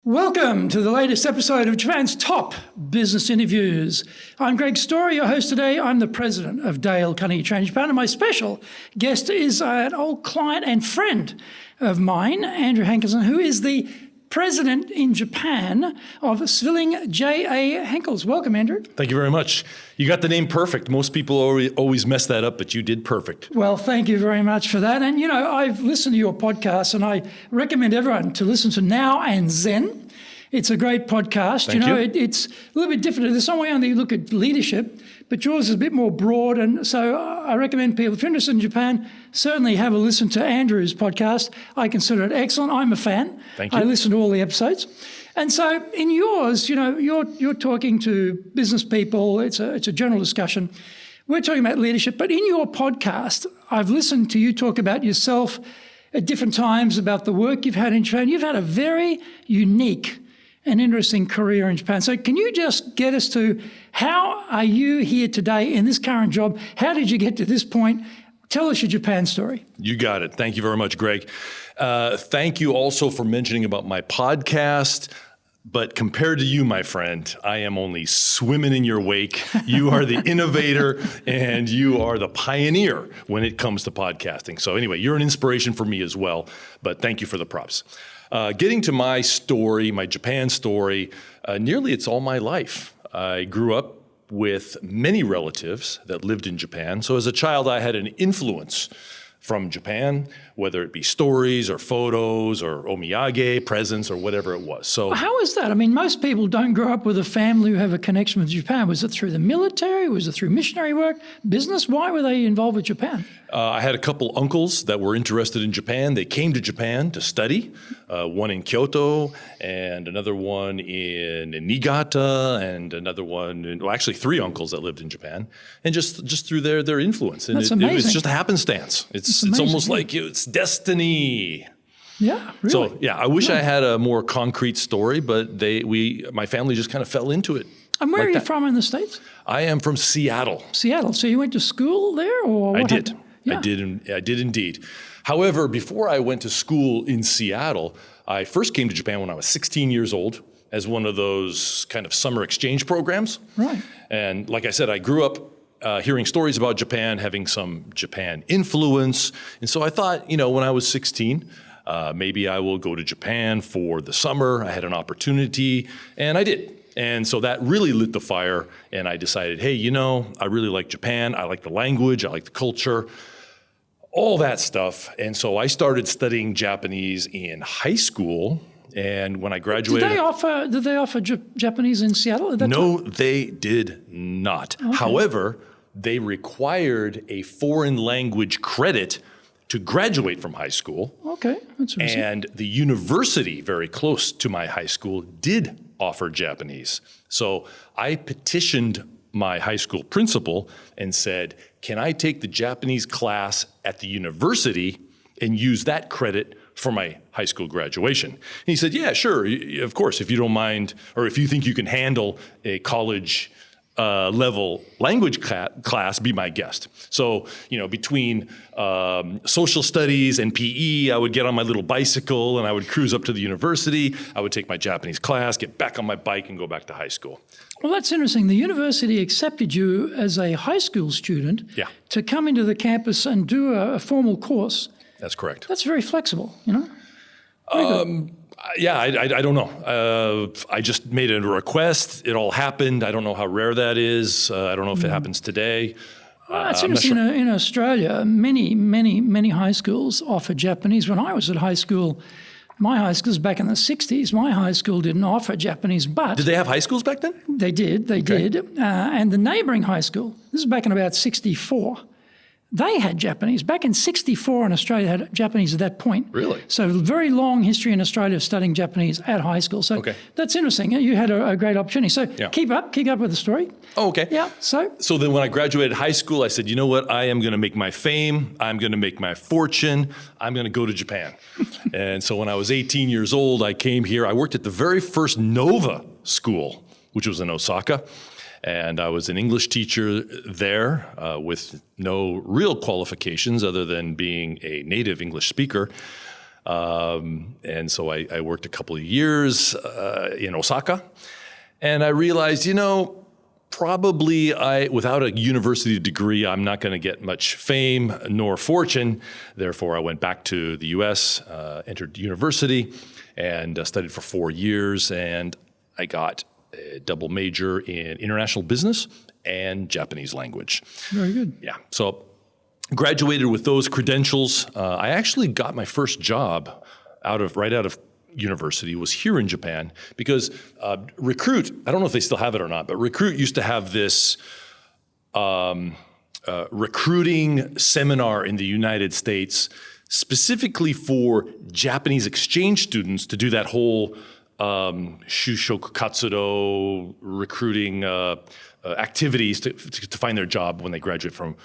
Welcome to the latest episode of Japan's Top Business Interviews. I'm Greg Story, your host today. I'm the president of Carnegie Japan, and my special guest is an old client and friend of mine, Andrew Hankinson, who is the president in Japan of Zwilling J.A. Henckels. Welcome, Andrew. Thank you very much. You got the name perfect. Most people always mess that up, but you did perfect. Well, thank you very much for that. And, I've listened to your podcast, and I recommend everyone to listen to Now and Zen. It's a great podcast. Thank you. It's a little bit different. There's some way only look at leadership, but yours is a bit more broad. And so I recommend people, if you're interested in Japan, certainly have a listen to Andrew's podcast. I consider it excellent. I'm a fan. Thank you. I listen to all the episodes. And so in yours, you're talking to business people. It's a general discussion. We're talking about leadership. But in your podcast, I've listened to you talk about yourself at different times, about the work you've had in Japan. You've had a very unique and interesting career in Japan. So can you just get us to how are you here today in this current job? How did you get to this point? Tell us your Japan story. You got it. Thank you very much, Greg. Thank you also for mentioning about my podcast. But compared to you, my friend, I am only swimming in your wake. You are the innovator and you are the pioneer when it comes to podcasting. So anyway, you're an inspiration for me as well. But thank you for the props. Getting to my story, my Japan story, nearly it's all my life. I grew up with many relatives that lived in Japan. So as a child, I had an influence from Japan, whether it be stories or photos or omiyage, presents or whatever it was. So how is that? I mean, most people don't grow up with a family who have a connection with Japan. Was it through the military? Was it through missionary work, business? Why were they involved with Japan? I had a couple uncles that were interested in Japan. They came to Japan to study, one in Kyoto and another one in Niigata and another one, actually three uncles that lived in Japan, and just through their influence. And That's amazing. It was just a happenstance. It's almost like it's destiny. Yeah, really. So yeah, I wish I had a more concrete story, but my family just kind of fell into it. And where like are you that. from in the States? I am from Seattle. Seattle. So you went to school there, or what I did. happened? Yeah. I did indeed. However, before I went to school in Seattle, I first came to Japan when I was 16 years old as one of those kind of summer exchange programs. Right. And like I said, I grew up hearing stories about Japan, having some Japan influence. And so I thought, when I was 16, maybe I will go to Japan for the summer. I had an opportunity, and I did. And so that really lit the fire, and I decided, hey, I really like Japan. I like the language. I like the culture, all that stuff. And so I started studying Japanese in high school. And when I graduated... Did they offer Japanese in Seattle at that time? No, they did not. Okay. However, they required a foreign language credit to graduate from high school. Okay, that's interesting. And the university very close to my high school did offer Japanese. So I petitioned my high school principal and said, can I take the Japanese class at the university and use that credit for my high school graduation? And he said, yeah, sure, of course, if you don't mind, or if you think you can handle a college level language class, be my guest. So, between social studies and PE, I would get on my little bicycle and I would cruise up to the university. I would take my Japanese class, get back on my bike and go back to high school. Well, that's interesting. The university accepted you as a high school student to come into the campus and do a formal course. That's correct. That's very flexible, Yeah, I don't know. I just made a request. It all happened. I don't know how rare that is. I don't know if it happens today. It's interesting. Sure. In Australia, many high schools offer Japanese. When I was at high school, my high schools back in the 60s, my high school didn't offer Japanese, but... Did they have high schools back then? They did. And the neighbouring high school, this is back in about 64, they had Japanese. Back in 64 in Australia, had Japanese at that point. Really? So very long history in Australia of studying Japanese at high school. So that's interesting. You had a great opportunity. So keep up with the story. Oh, okay. Yeah, so then when I graduated high school, I said, you know what? I am going to make my fame. I'm going to make my fortune. I'm going to go to Japan. And so when I was 18 years old, I came here. I worked at the very first Nova school, which was in Osaka. And I was an English teacher there with no real qualifications other than being a native English speaker. And so I worked a couple of years in Osaka, and I realized, probably without a university degree, I'm not going to get much fame nor fortune. Therefore, I went back to the U.S., entered university, and studied for 4 years, and I got a double major in international business and Japanese language. Very good. Yeah. So graduated with those credentials. I actually got my first job right out of university, was here in Japan, because Recruit, I don't know if they still have it or not, but Recruit used to have this recruiting seminar in the United States specifically for Japanese exchange students to do that whole shushoku katsudo recruiting activities to find their job when they graduate from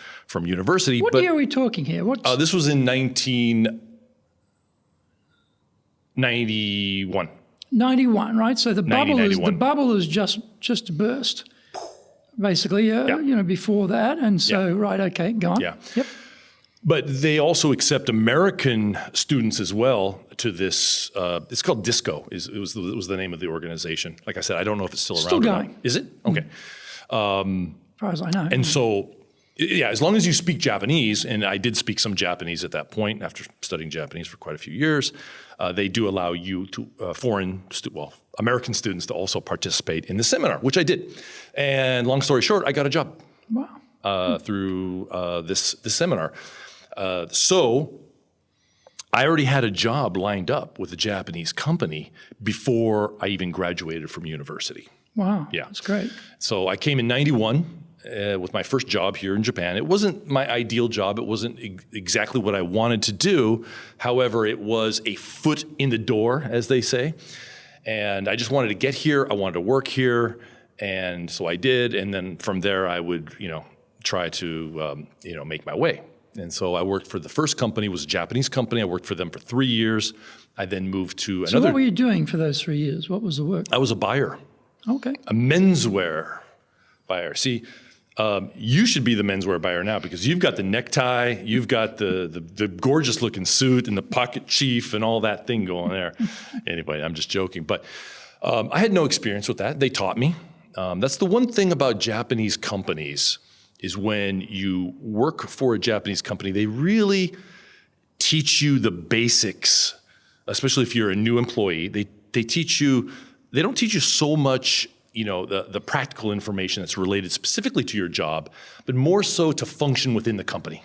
university. What year are we talking here? This was in 1991. 91, right? So the bubble is just burst, basically. Before that, and so right, okay, go on. Yeah. Yep. But they also accept American students as well to this. It's called DISCO. It was the name of the organization. Like I said, I don't know if it's still around. Still going. Or not. Is it? Okay. As far as I know. And so, as long as you speak Japanese, and I did speak some Japanese at that point after studying Japanese for quite a few years, they do allow you to American students to also participate in the seminar, which I did. And long story short, I got a job. Wow. Through this seminar. So I already had a job lined up with a Japanese company before I even graduated from university. Wow. Yeah. That's great. So I came in 91 with my first job here in Japan. It wasn't my ideal job. It wasn't exactly what I wanted to do. However, it was a foot in the door, as they say. And I just wanted to get here. I wanted to work here. And so I did. And then from there, I would, try to, make my way. And so I worked for the first company, was a Japanese company. I worked for them for 3 years. I then moved to another. So what were you doing for those 3 years? What was the work? I was a buyer. Okay. A menswear buyer. See, you should be the menswear buyer now because you've got the necktie, you've got the gorgeous looking suit and the pocket chief and all that thing going there. Anyway, I'm just joking. But I had no experience with that. They taught me. That's the one thing about Japanese companies is when you work for a Japanese company, they really teach you the basics, especially if you're a new employee. They teach you, they don't teach you so much, the practical information that's related specifically to your job, but more so to function within the company.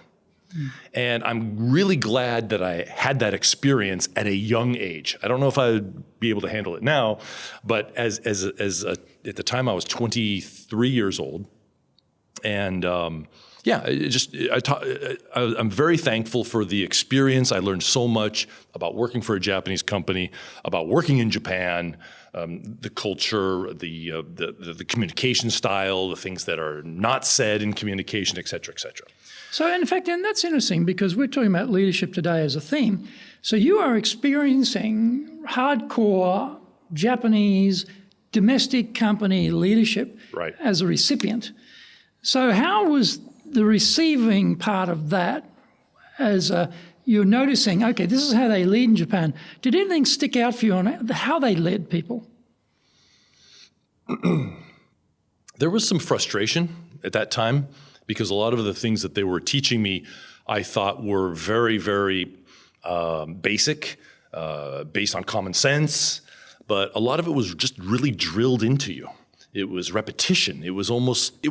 And I'm really glad that I had that experience at a young age. I don't know if I would be able to handle it now, but at the time I was 23 years old. And I'm very thankful for the experience. I learned so much about working for a Japanese company, about working in Japan, the culture, the communication style, the things that are not said in communication, et cetera, et cetera. So in fact, and that's interesting because we're talking about leadership today as a theme. So you are experiencing hardcore Japanese domestic company leadership as a recipient. So how was the receiving part of that as you're noticing, okay, this is how they lead in Japan. Did anything stick out for you on how they led people? There was some frustration at that time because a lot of the things that they were teaching me I thought were very, very basic, based on common sense, but a lot of it was just really drilled into you. It was repetition. It was almost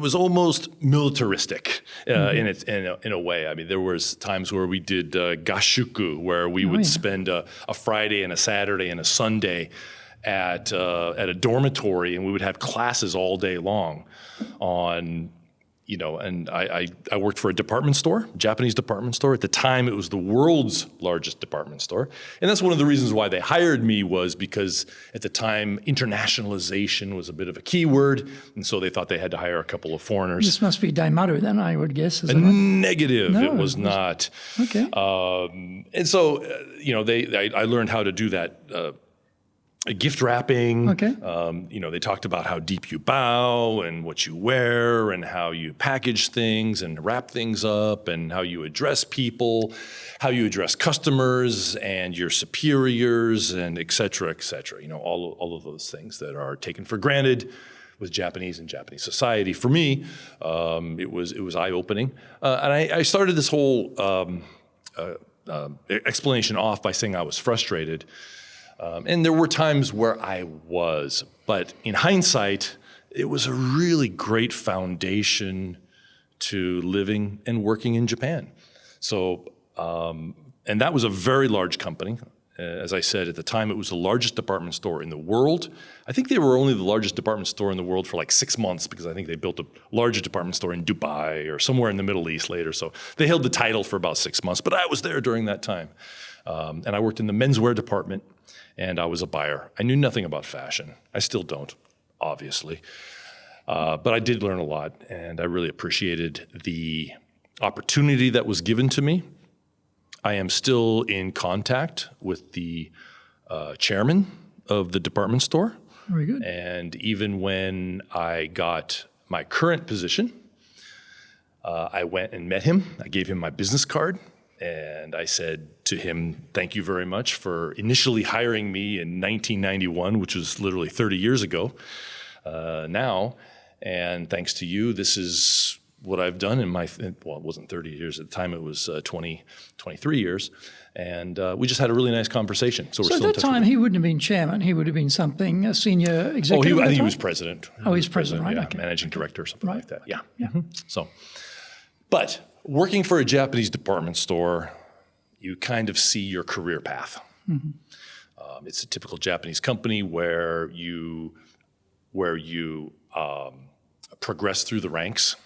militaristic in a way. I mean, there was times where we did gashuku, where we would spend a Friday and a Saturday and a Sunday at a dormitory, and we would have classes all day long on. And I worked for a department store, Japanese department store. At the time, it was the world's largest department store. And that's one of the reasons why they hired me was because at the time, internationalization was a bit of a key word. And so they thought they had to hire a couple of foreigners. This must be Daimaru then, I would guess. Negative, no, it was not. Okay. And so, I learned how to do that gift wrapping. Okay. They talked about how deep you bow and what you wear and how you package things and wrap things up and how you address people, how you address customers and your superiors and et cetera, all of those things that are taken for granted with Japanese and Japanese society. For me, it was eye-opening. And I started this whole explanation off by saying I was frustrated. And there were times where I was, but in hindsight, it was a really great foundation to living and working in Japan. So, and that was a very large company. As I said, at the time, it was the largest department store in the world. I think they were only the largest department store in the world for like 6 months because I think they built a larger department store in Dubai or somewhere in the Middle East later. So they held the title for about 6 months, but I was there during that time. And I worked in the menswear department, and I was a buyer. I knew nothing about fashion. I still don't, obviously. But I did learn a lot, and I really appreciated the opportunity that was given to me. I am still in contact with the chairman of the department store. Very good. And even when I got my current position, I went and met him. I gave him my business card, and I said to him, thank you very much for initially hiring me in 1991, which was literally 30 years ago now. And thanks to you, this is what I've done in it wasn't 30 years at the time, it was 23 years. And we just had a really nice conversation. So we're at still in that touch time, he wouldn't have been chairman. He would have been something, a senior executive. I think he was president. Oh, he's president, right? Yeah, Okay. managing director or something like that. Yeah. Yeah. So, but working for a Japanese department store, you kind of see your career path. It's a typical Japanese company where you progress through the ranks,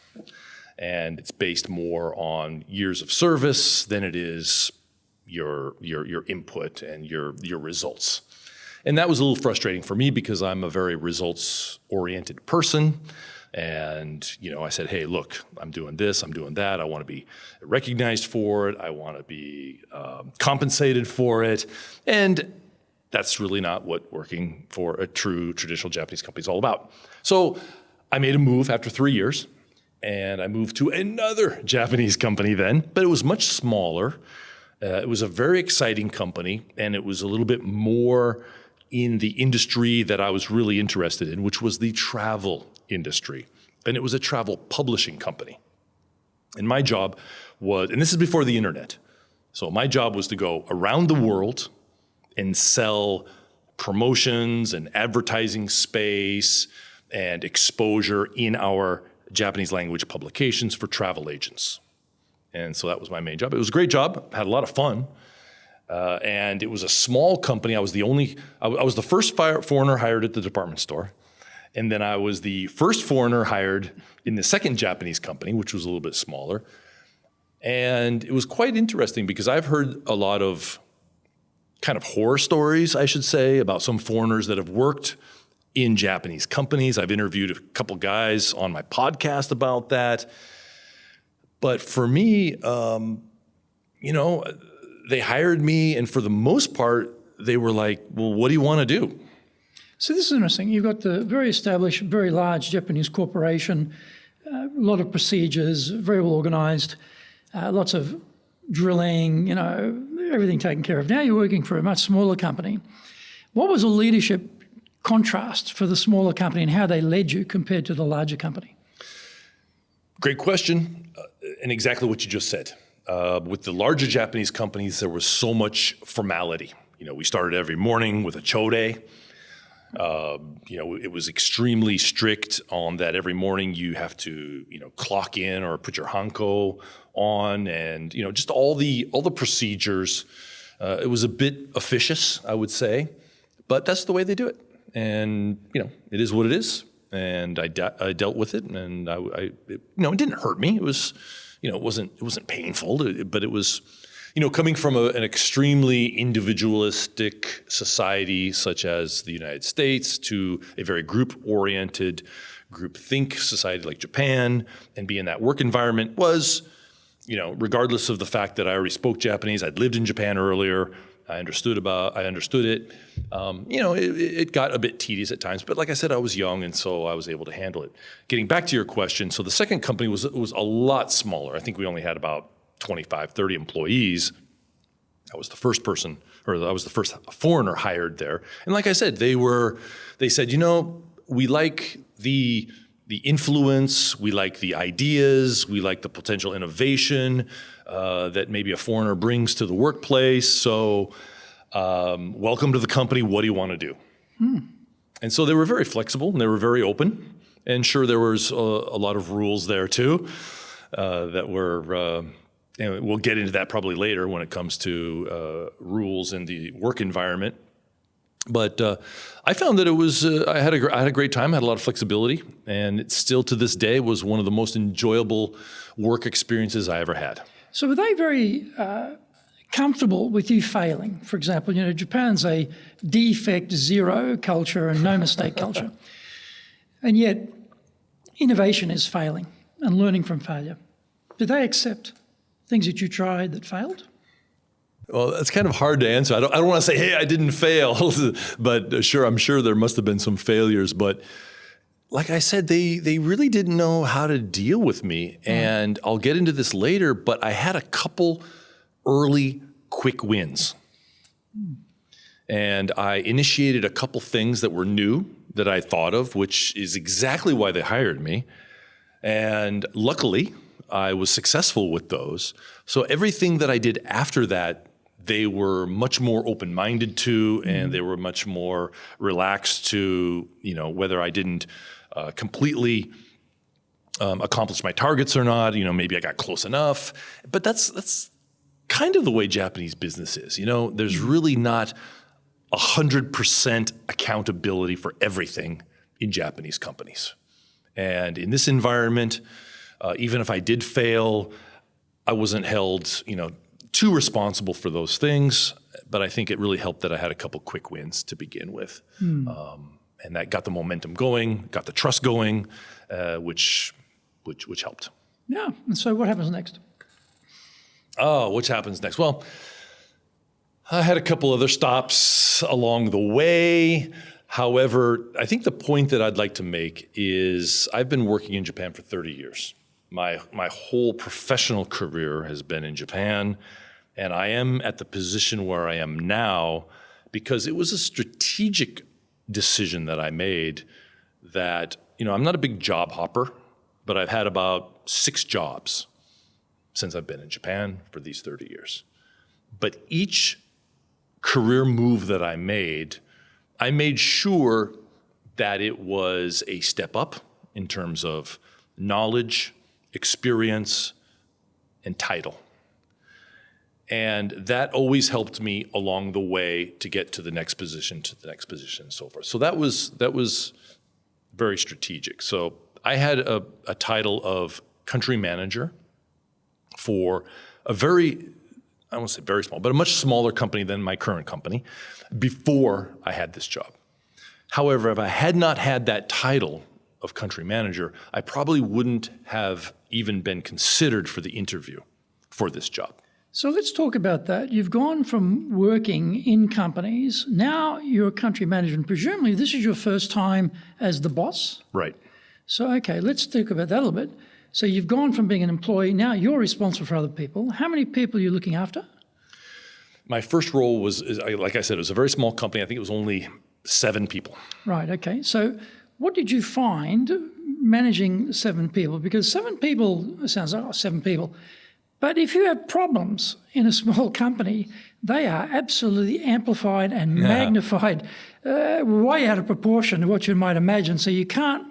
and it's based more on years of service than it is your input and your results. And that was a little frustrating for me because I'm a very results-oriented person. And, I said, hey, look, I'm doing this, I'm doing that. I want to be recognized for it. I want to be compensated for it. And that's really not what working for a true traditional Japanese company is all about. So I made a move after 3 years, and I moved to another Japanese company then, but it was much smaller. It was a very exciting company, and it was a little bit more in the industry that I was really interested in, which was the travel industry. And it was a travel publishing company. And my job was, and this is before the internet, so my job was to go around the world and sell promotions and advertising space and exposure in our Japanese language publications for travel agents. And so that was my main job. It was a great job, had a lot of fun. And it was a small company. I was the first foreigner hired at the department store. And then I was the first foreigner hired in the second Japanese company, which was a little bit smaller. And it was quite interesting because I've heard a lot of kind of horror stories, I should say, about some foreigners that have worked in Japanese companies. I've interviewed a couple guys on my podcast about that. But for me, they hired me, and for the most part, they were like, well, what do you want to do? So this is interesting. You've got the very established, very large Japanese corporation, a lot of procedures, very well organized, lots of drilling, everything taken care of. Now you're working for a much smaller company. What was the leadership contrast for the smaller company and how they led you compared to the larger company? Great question, and exactly what you just said. With the larger Japanese companies, there was so much formality. We started every morning with a chode. It was extremely strict on that. Every morning you have to, clock in or put your hanko on, and just all the procedures. It was a bit officious, I would say, but that's the way they do it. And it is what it is. And I dealt with it, and it didn't hurt me. It was, it wasn't painful, but it was, coming from an extremely individualistic society such as the United States to a very group-oriented, group-think society like Japan, and be in that work environment was, regardless of the fact that I already spoke Japanese, I'd lived in Japan earlier, I understood it. It got a bit tedious at times, but like I said, I was young, and so I was able to handle it. Getting back to your question, so the second company was a lot smaller. I think we only had about 25, 30 employees. I was the first person, or I was the first foreigner hired there. And like I said, they said, we like the influence, we like the ideas, we like the potential innovation that maybe a foreigner brings to the workplace. So welcome to the company. What do you want to do? And so they were very flexible and they were very open. And sure, there was a lot of rules there too that were, and we'll get into that probably later when it comes to rules in the work environment. But I found that it was, I had a great time, had a lot of flexibility, and it still to this day was one of the most enjoyable work experiences I ever had. So were they very comfortable with you failing? For example, Japan's a defect zero culture and no mistake culture. And yet innovation is failing and learning from failure. Do they accept things that you tried that failed? Well, it's kind of hard to answer. I don't want to say, hey, I didn't fail, but sure, I'm sure there must have been some failures. But like I said, they really didn't know how to deal with me. And I'll get into this later, but I had a couple early quick wins. And I initiated a couple things that were new that I thought of, which is exactly why they hired me. And luckily, I was successful with those. So everything that I did after that, they were much more open-minded to, and they were much more relaxed to, whether I didn't completely accomplish my targets or not. Maybe I got close enough. But that's kind of the way Japanese business is. There's really not 100% accountability for everything in Japanese companies. And in this environment, even if I did fail, I wasn't held, too responsible for those things. But I think it really helped that I had a couple quick wins to begin with. And that got the momentum going, got the trust going, which helped. Yeah. And so what happens next? Oh, what happens next? Well, I had a couple other stops along the way. However, I think the point that I'd like to make is I've been working in Japan for 30 years. My whole professional career has been in Japan, and I am at the position where I am now because it was a strategic decision that I made that, I'm not a big job hopper, but I've had about 6 jobs since I've been in Japan for these 30 years. But each career move that I made sure that it was a step up in terms of knowledge, experience, and title. And that always helped me along the way to get to the next position, and so forth. So that was very strategic. So I had a title of country manager for a I won't say very small, but a much smaller company than my current company before I had this job. However, if I had not had that title of country manager, I probably wouldn't have even been considered for the interview for this job. So let's talk about that. You've gone from working in companies, now you're a country manager, and presumably this is your first time as the boss? Right. So, okay, let's talk about that a little bit. So you've gone from being an employee, now you're responsible for other people. How many people are you looking after? My first role was, like I said, it was a very small company. I think it was only 7 people. Right, okay. So what did you find managing 7 people? Because 7 people, it sounds like 7 people, but if you have problems in a small company, they are absolutely amplified and magnified way out of proportion to what you might imagine. So you can't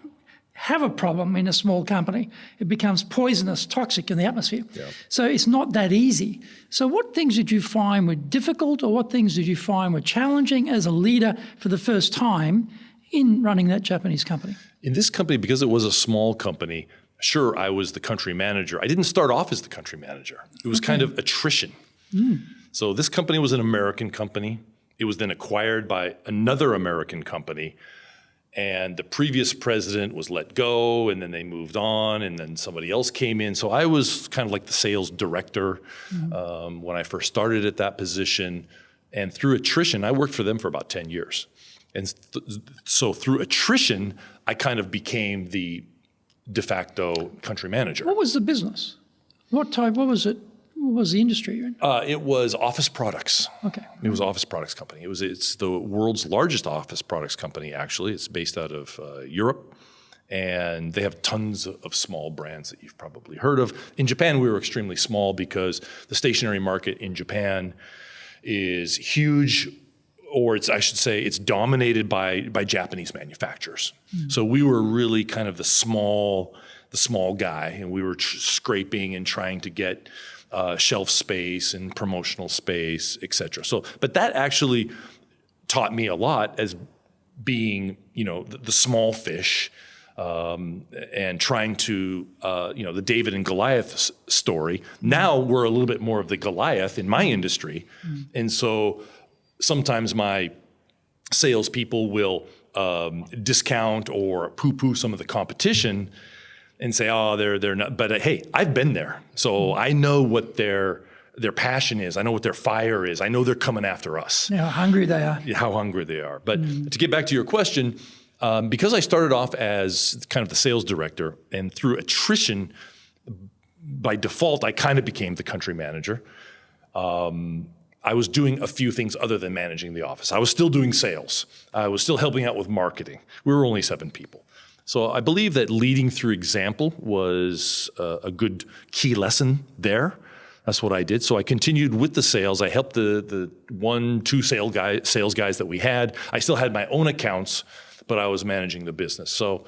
have a problem in a small company. It becomes poisonous, toxic in the atmosphere. Yeah. So it's not that easy. So what things did you find were difficult, or what things did you find were challenging as a leader for the first time in running that Japanese company? In this company, because it was a small company, sure, I was the country manager. I didn't start off as the country manager. It was kind of attrition. So this company was an American company. It was then acquired by another American company. And the previous president was let go, and then they moved on, and then somebody else came in. So I was kind of like the sales director when I first started at that position. And through attrition, I worked for them for about 10 years. And so through attrition, I kind of became the de facto country manager. What was the business? What was it? What was the industry you're in? It was office products. Okay. It was an office products company. It's the world's largest office products company, actually. It's based out of Europe. And they have tons of small brands that you've probably heard of. In Japan, we were extremely small because the stationery market in Japan is huge, or it's dominated by Japanese manufacturers. So we were really kind of the small guy, and we were scraping and trying to get shelf space and promotional space, et cetera. So, but that actually taught me a lot as being, the small fish, and trying to, the David and Goliath story. Now we're a little bit more of the Goliath in my industry. And so sometimes my salespeople will discount or poo-poo some of the competition and say, oh, they're not. But hey, I've been there. So I know what their passion is. I know what their fire is. I know they're coming after us. How hungry they are. How hungry they are. But to get back to your question, because I started off as kind of the sales director, and through attrition, by default, I kind of became the country manager. I was doing a few things other than managing the office. I was still doing sales. I was still helping out with marketing. We were only 7 people. So I believe that leading through example was a good key lesson there. That's what I did. So I continued with the sales. I helped the 1-2 sales guys that we had. I still had my own accounts, but I was managing the business. So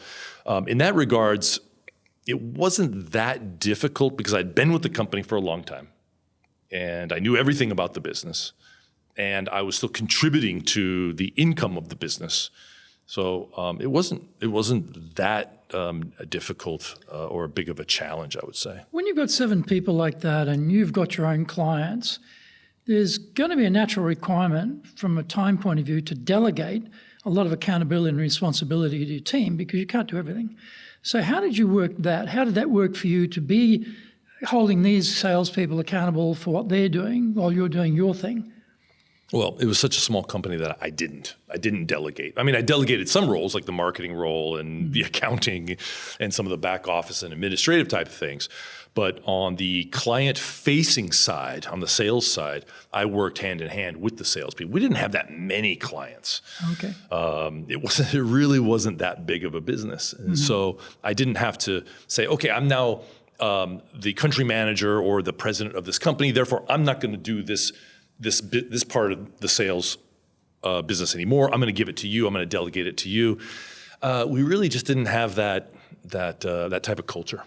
in that regards, it wasn't that difficult because I'd been with the company for a long time and I knew everything about the business, and I was still contributing to the income of the business. So it wasn't that difficult or big of a challenge, I would say. When you've got 7 people like that and you've got your own clients, there's going to be a natural requirement from a time point of view to delegate a lot of accountability and responsibility to your team because you can't do everything. So how did you work that? How did that work for you to be holding these salespeople accountable for what they're doing while you're doing your thing? Well, it was such a small company that I didn't delegate. I mean, I delegated some roles like the marketing role and the accounting and some of the back office and administrative type of things. But on the client-facing side, on the sales side, I worked hand in hand with the salespeople. We didn't have that many clients. Okay. It really wasn't that big of a business, and so I didn't have to say, okay, I'm now the country manager or the president of this company. Therefore, I'm not going to do this part of the sales business anymore. I'm going to give it to you. I'm going to delegate it to you. We really just didn't have that type of culture.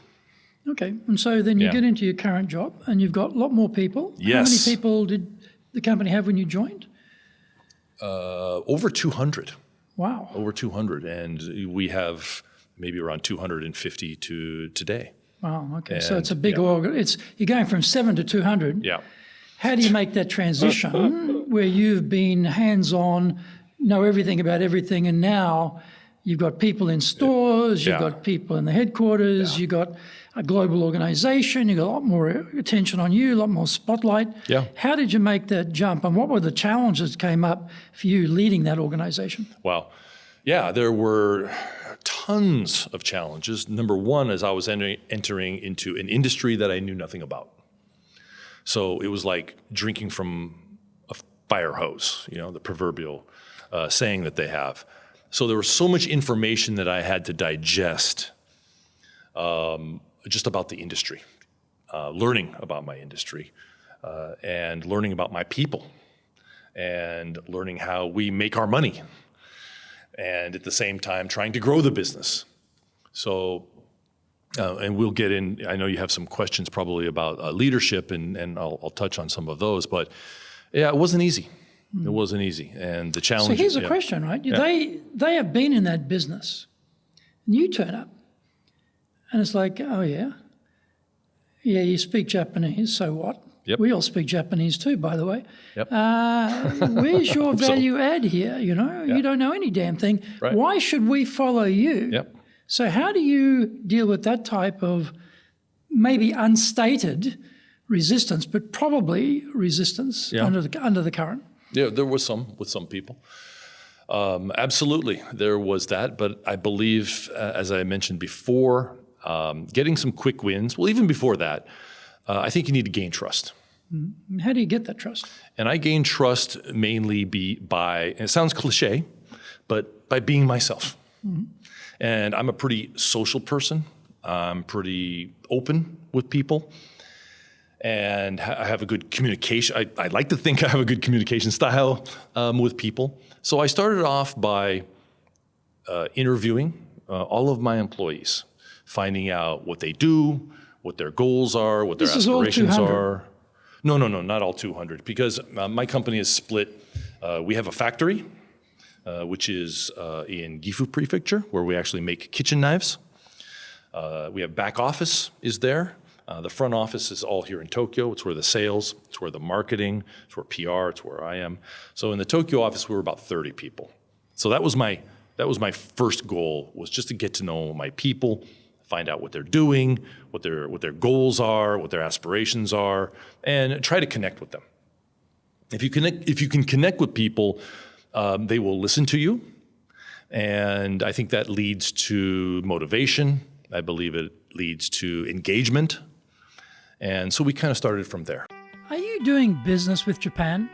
Okay, and so then you get into your current job and you've got a lot more people. Yes. How many people did the company have when you joined? Over 200. Wow. Over 200, and we have maybe around 250 to today. Wow, okay. And, so it's a big you're going from 7 to 200. Yeah. How do you make that transition where you've been hands-on, know everything about everything, and now you've got people in stores, you've got people in the headquarters, you've got a global organization, you've got a lot more attention on you, a lot more spotlight. Yeah. How did you make that jump, and what were the challenges that came up for you leading that organization? Wow. Yeah, there were tons of challenges. Number one is I was entering into an industry that I knew nothing about. So it was like drinking from a fire hose, the proverbial saying that they have. So there was so much information that I had to digest just about the industry, learning about my industry, and learning about my people, and learning how we make our money, and at the same time trying to grow the business. So and we'll get in, I know you have some questions probably about leadership, and I'll touch on some of those, but yeah, it wasn't easy. It wasn't easy, and the challenge. So here's a question, right? They have been in that business, and you turn up, and it's like, oh yeah, you speak Japanese, so what? Yep. We all speak Japanese too, by the way. Yep. Where's your value add here? You don't know any damn thing. Right. Why should we follow you? Yep. So how do you deal with that type of maybe unstated resistance, but probably resistance under the current? Yeah, there was some with some people. Absolutely, there was that. But I believe, as I mentioned before, getting some quick wins. Well, even before that, I think you need to gain trust. How do you get that trust? And I gain trust mainly by, and it sounds cliche, but by being myself. And I'm a pretty social person. I'm pretty open with people. And I have a good communication. I like to think I have a good communication style with people. So I started off by interviewing all of my employees, finding out what they do, what their goals are, what their aspirations are. No, not all 200, because my company is split. We have a factory, which is in Gifu Prefecture, where we actually make kitchen knives. We have back office is there. The front office is all here in Tokyo. It's where the sales, it's where the marketing, it's where PR, it's where I am. So in the Tokyo office, we were about 30 people. So that was my first goal, was just to get to know my people, find out what they're doing, what their goals are, what their aspirations are, and try to connect with them. If you can connect with people, they will listen to you, and I think that leads to motivation. I believe it leads to engagement. And so we kind of started from there. Are you doing business with Japan?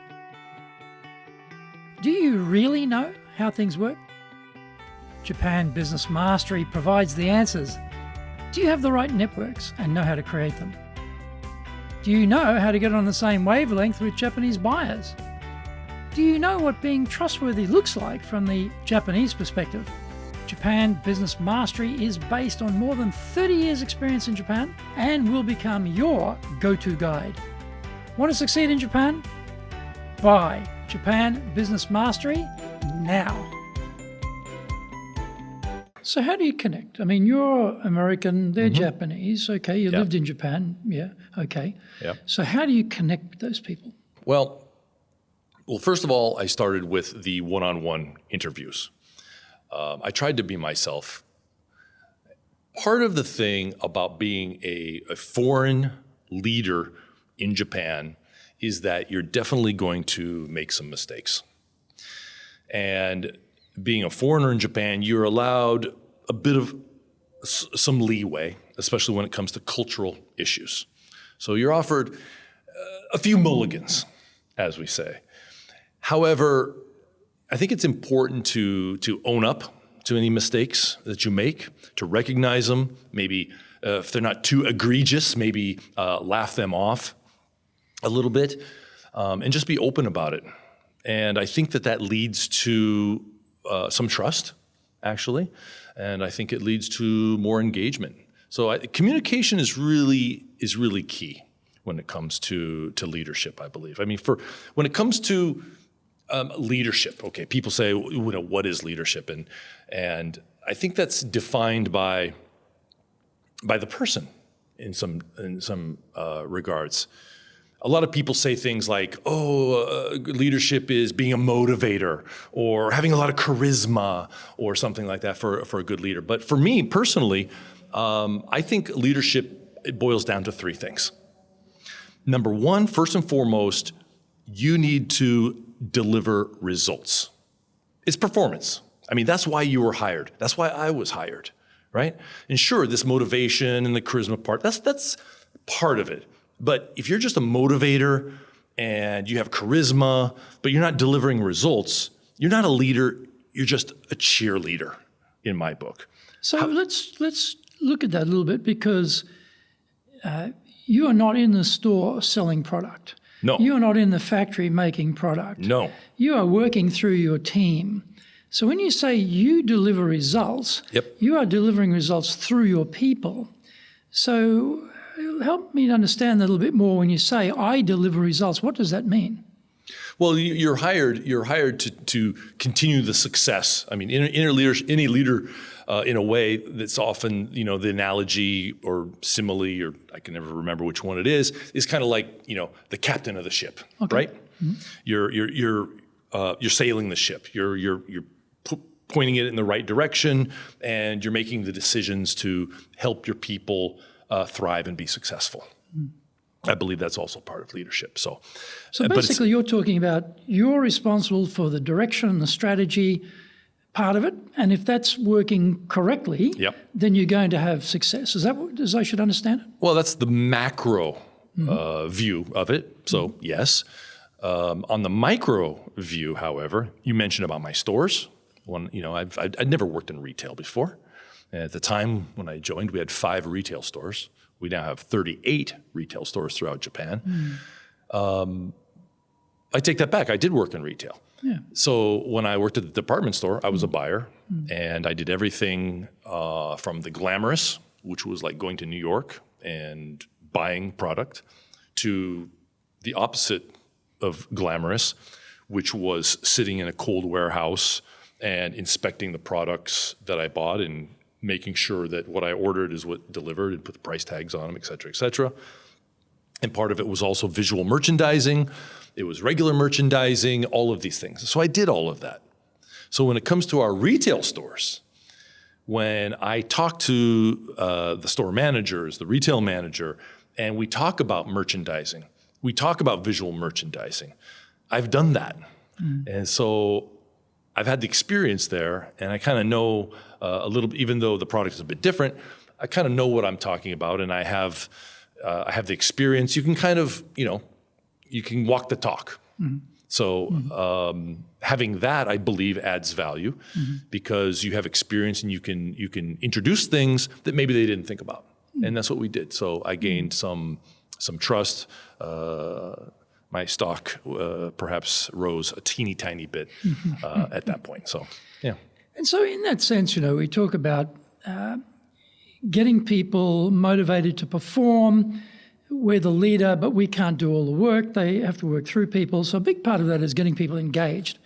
Do you really know how things work? Japan Business Mastery provides the answers. Do you have the right networks and know how to create them? Do you know how to get on the same wavelength with Japanese buyers? Do you know what being trustworthy looks like from the Japanese perspective? Japan Business Mastery is based on more than 30 years' experience in Japan and will become your go-to guide. Want to succeed in Japan? Buy Japan Business Mastery now. So how do you connect? I mean, you're American, they're Japanese. Okay, you lived in Japan. Yeah, okay. Yeah. So how do you connect with those people? Well, first of all, I started with the one-on-one interviews. I tried to be myself. Part of the thing about being a foreign leader in Japan is that you're definitely going to make some mistakes. And being a foreigner in Japan, you're allowed a bit of some leeway, especially when it comes to cultural issues. So you're offered a few mulligans, as we say. However, I think it's important to own up to any mistakes that you make, to recognize them, maybe if they're not too egregious, maybe laugh them off a little bit, and just be open about it. And I think that leads to some trust, actually, and I think it leads to more engagement. So communication is really key when it comes to leadership, I believe. I mean, when it comes to leadership, okay, people say, what is leadership? And I think that's defined by the person in some regards. A lot of people say things like, leadership is being a motivator or having a lot of charisma or something like that for a good leader. But for me personally, I think leadership, it boils down to three things. Number one, first and foremost, you need to deliver results. It's performance. I mean, that's why you were hired. That's why I was hired, right? And sure, this motivation and the charisma part, that's part of it. But if you're just a motivator and you have charisma, but you're not delivering results, you're not a leader, you're just a cheerleader in my book. So let's look at that a little bit, because you are not in the store selling product. No. You are not in the factory making product. No. You are working through your team. So when you say you deliver results, you are delivering results through your people. So help me to understand that a little bit more. When you say I deliver results, what does that mean? Well, you're hired to continue the success. I mean, any leader in a way that's often, the analogy or simile, or I can never remember which one it is kind of like, the captain of the ship, right? Mm-hmm. You're sailing the ship. You're pointing it in the right direction, and you're making the decisions to help your people thrive and be successful. I believe that's also part of leadership. So basically you're talking about you're responsible for the direction and the strategy part of it, and if that's working correctly, then you're going to have success. Is that as I should understand it? Well, that's the macro view of it. So yes. On the micro view, however, you mentioned about my stores. I'd never worked in retail before. And at the time when I joined, we had 5 retail stores. We now have 38 retail stores throughout Japan. I take that back. I did work in retail. Yeah. So when I worked at the department store, I was a buyer, and I did everything from the glamorous, which was like going to New York and buying product, to the opposite of glamorous, which was sitting in a cold warehouse and inspecting the products that I bought and making sure that what I ordered is what delivered and put the price tags on them, et cetera, et cetera. And part of it was also visual merchandising. It was regular merchandising, all of these things. So I did all of that. So when it comes to our retail stores, when I talk to the store managers, the retail manager, and we talk about merchandising, we talk about visual merchandising, I've done that. And so I've had the experience there, and I kind of know a little, even though the product is a bit different, I kind of know what I'm talking about, and I have the experience. You can kind of, you can walk the talk. So having that, I believe, adds value because you have experience and you can introduce things that maybe they didn't think about, and that's what we did. So I gained some trust. My stock perhaps rose a teeny tiny bit at that point. So yeah. And so in that sense, we talk about getting people motivated to perform. We're the leader, but we can't do all the work. They have to work through people. So a big part of that is getting people engaged.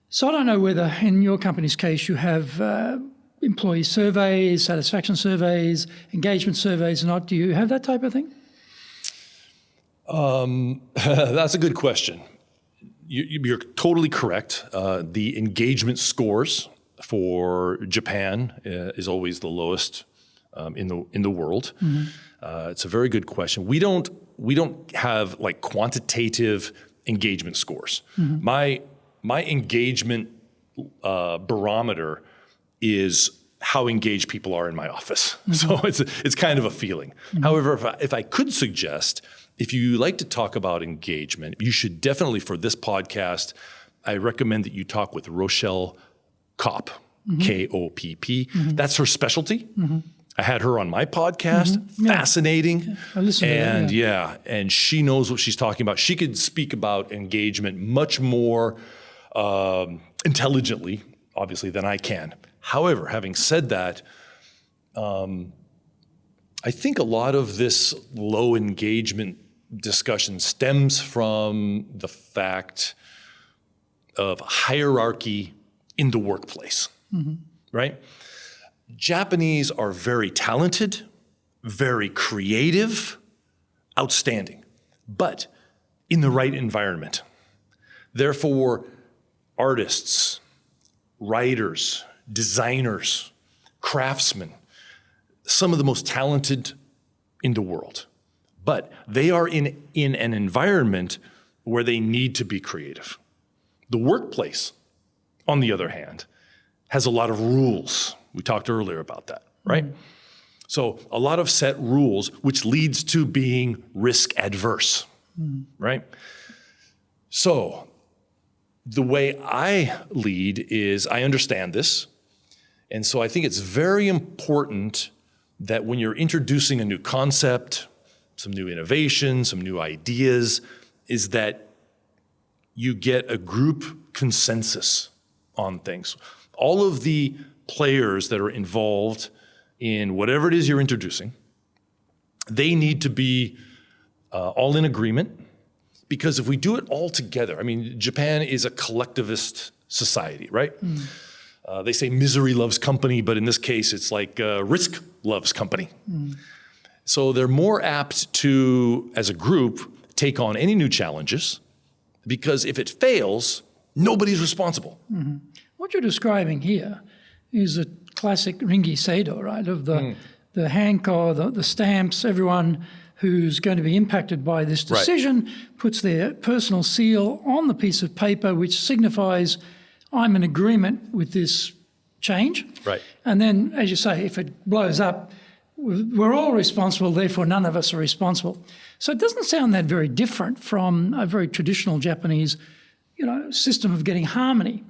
So I don't know whether in your company's case you have employee surveys, satisfaction surveys, engagement surveys or not. Do you have that type of thing? That's a good question. You're totally correct. The engagement scores for Japan is always the lowest in the world. It's a very good question. We don't have like quantitative engagement scores. My engagement barometer is how engaged people are in my office. So it's kind of a feeling. However, if I could suggest, if you like to talk about engagement, you should definitely, for this podcast, I recommend that you talk with Rochelle Kopp, K-O-P-P. That's her specialty. I had her on my podcast. Fascinating. I listened to that, and she knows what she's talking about. She could speak about engagement much more intelligently, obviously, than I can. However, having said that, I think a lot of this low engagement discussion stems from the fact of hierarchy in the workplace, right? Japanese are very talented, very creative, outstanding, but in the right environment. Therefore, artists, writers, designers, craftsmen, some of the most talented in the world, but they are in an environment where they need to be creative. The workplace, on the other hand, has a lot of rules. We talked earlier about that, right? So a lot of set rules, which leads to being risk adverse, right? So the way I lead is I understand this. And so I think it's very important that when you're introducing a new concept, some new innovation, some new ideas, is that you get a group consensus on things. All of the players that are involved in whatever it is you're introducing, they need to be all in agreement, because if we do it all together, I mean, Japan is a collectivist society, right? They say misery loves company, but in this case, it's like risk loves company. So they're more apt to, as a group, take on any new challenges, because if it fails, nobody's responsible. What you're describing here is a classic Ringi Seido, right? Of the hanko, the stamps, everyone who's going to be impacted by this decision puts their personal seal on the piece of paper, which signifies I'm in agreement with this change. Right. And then, as you say, if it blows up, we're all responsible, therefore none of us are responsible. So it doesn't sound that very different from a very traditional Japanese, system of getting harmony.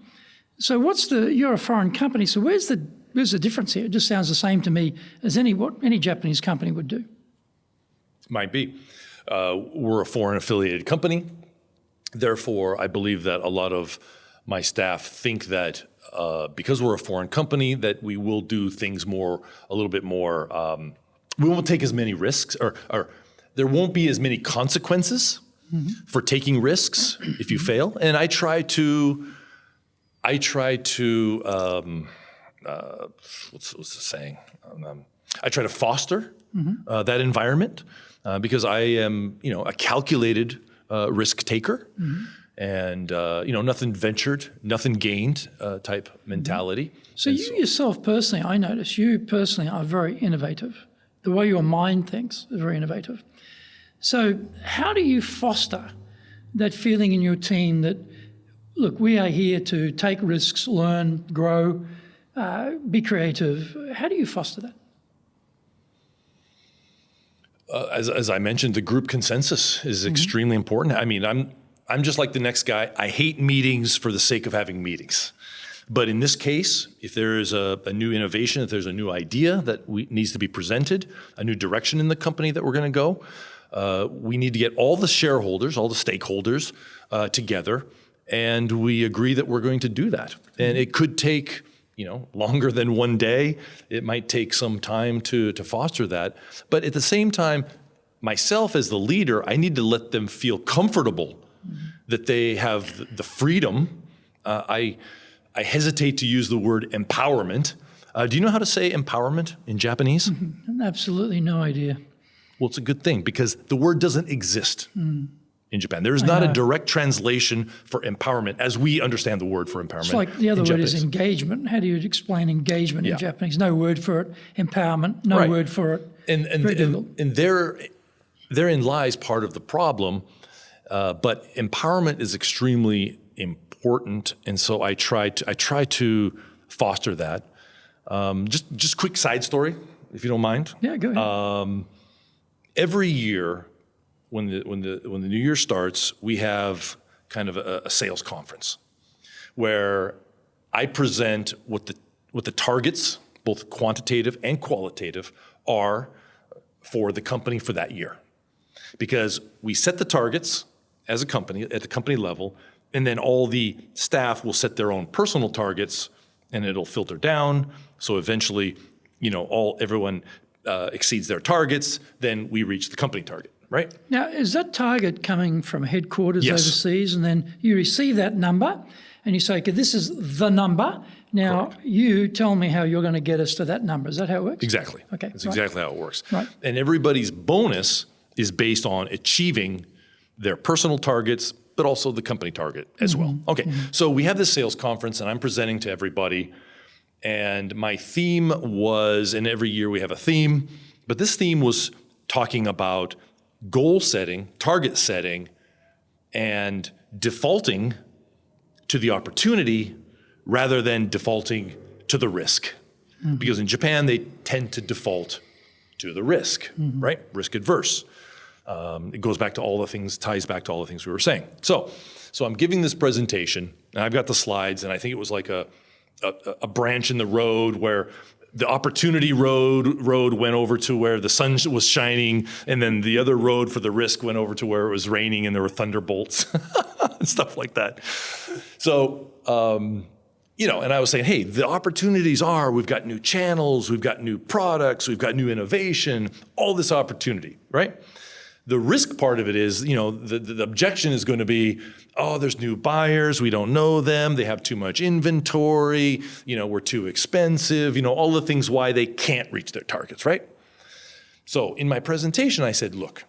So you're a foreign company, so where's the difference here? It just sounds the same to me as what any Japanese company would do. Might be. We're a foreign affiliated company. Therefore, I believe that a lot of my staff think that because we're a foreign company, that we will do things a little bit more, we won't take as many risks, or there won't be as many consequences for taking risks if you fail. And I try to what's the saying? I try to foster that environment because I am, a calculated risk taker. And, nothing ventured, nothing gained type mentality. So you yourself personally, I notice you personally are very innovative. The way your mind thinks is very innovative. So how do you foster that feeling in your team that, look, we are here to take risks, learn, grow, be creative? How do you foster that? As I mentioned, the group consensus is extremely important. I mean, I'm just like the next guy. I hate meetings for the sake of having meetings. But in this case, if there is a new innovation, if there's a new idea that needs to be presented, a new direction in the company that we're going to go, we need to get all the shareholders, all the stakeholders together, and we agree that we're going to do that. And it could take, longer than one day. It might take some time to foster that. But at the same time, myself as the leader, I need to let them feel comfortable that they have the freedom. I hesitate to use the word empowerment. Do you know how to say empowerment in Japanese? Absolutely no idea. Well, it's a good thing because the word doesn't exist in Japan. There is not a direct translation for empowerment as we understand the word for empowerment. It's like the other word Japanese. is engagement. How do you explain engagement in Japanese? No word for it. Empowerment, no word for it. And therein lies part of the problem. But empowerment is extremely important, and so I try to foster that. Just quick side story, if you don't mind. Yeah, go ahead. Every year, when the new year starts, we have kind of a sales conference where I present what the targets, both quantitative and qualitative, are for the company for that year, because we set the targets as a company at the company level, and then all the staff will set their own personal targets, and it'll filter down. So eventually, everyone exceeds their targets, then we reach the company target, right? Now, is that target coming from headquarters overseas, and then you receive that number, and you say, okay, this is the number. Now, you tell me how you're going to get us to that number. Is that how it works? Exactly. Okay. That's exactly how it works. Right. And everybody's bonus is based on achieving their personal targets, but also the company target as well. Okay, so we have this sales conference, and I'm presenting to everybody. And my theme was, and every year we have a theme, but this theme was talking about goal setting, target setting, and defaulting to the opportunity rather than defaulting to the risk. Because in Japan, they tend to default to the risk, right? Risk adverse. It goes back to all the things, ties back to all the things we were saying. So I'm giving this presentation, and I've got the slides, and I think it was like a branch in the road where the opportunity road went over to where the sun was shining, and then the other road for the risk went over to where it was raining and there were thunderbolts and stuff like that. So, and I was saying, hey, the opportunities are, we've got new channels, we've got new products, we've got new innovation, all this opportunity, right? The risk part of it is, the objection is going to be, oh, there's new buyers, we don't know them, they have too much inventory, we're too expensive, all the things why they can't reach their targets, right? So in my presentation, I said, look,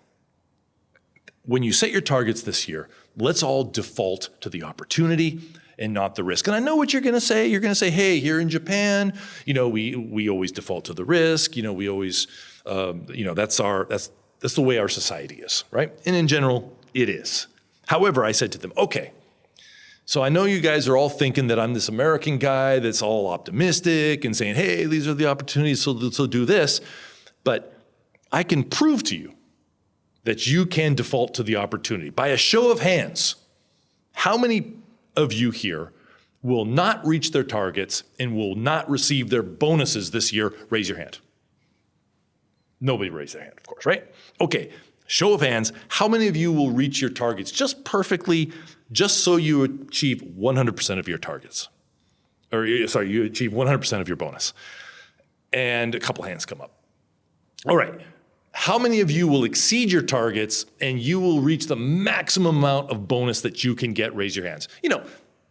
when you set your targets this year, let's all default to the opportunity and not the risk. And I know what you're going to say. You're going to say, hey, here in Japan, we always default to the risk. We always, that's That's the way our society is, right? And in general, it is. However, I said to them, okay, so I know you guys are all thinking that I'm this American guy that's all optimistic and saying, hey, these are the opportunities, so do this. But I can prove to you that you can default to the opportunity. By a show of hands, how many of you here will not reach their targets and will not receive their bonuses this year? Raise your hand. Nobody raised their hand, of course, right? Okay, show of hands, how many of you will reach your targets just perfectly, just so you achieve 100% of your targets? Or sorry, you achieve 100% of your bonus. And a couple hands come up. All right, how many of you will exceed your targets and you will reach the maximum amount of bonus that you can get? Raise your hands.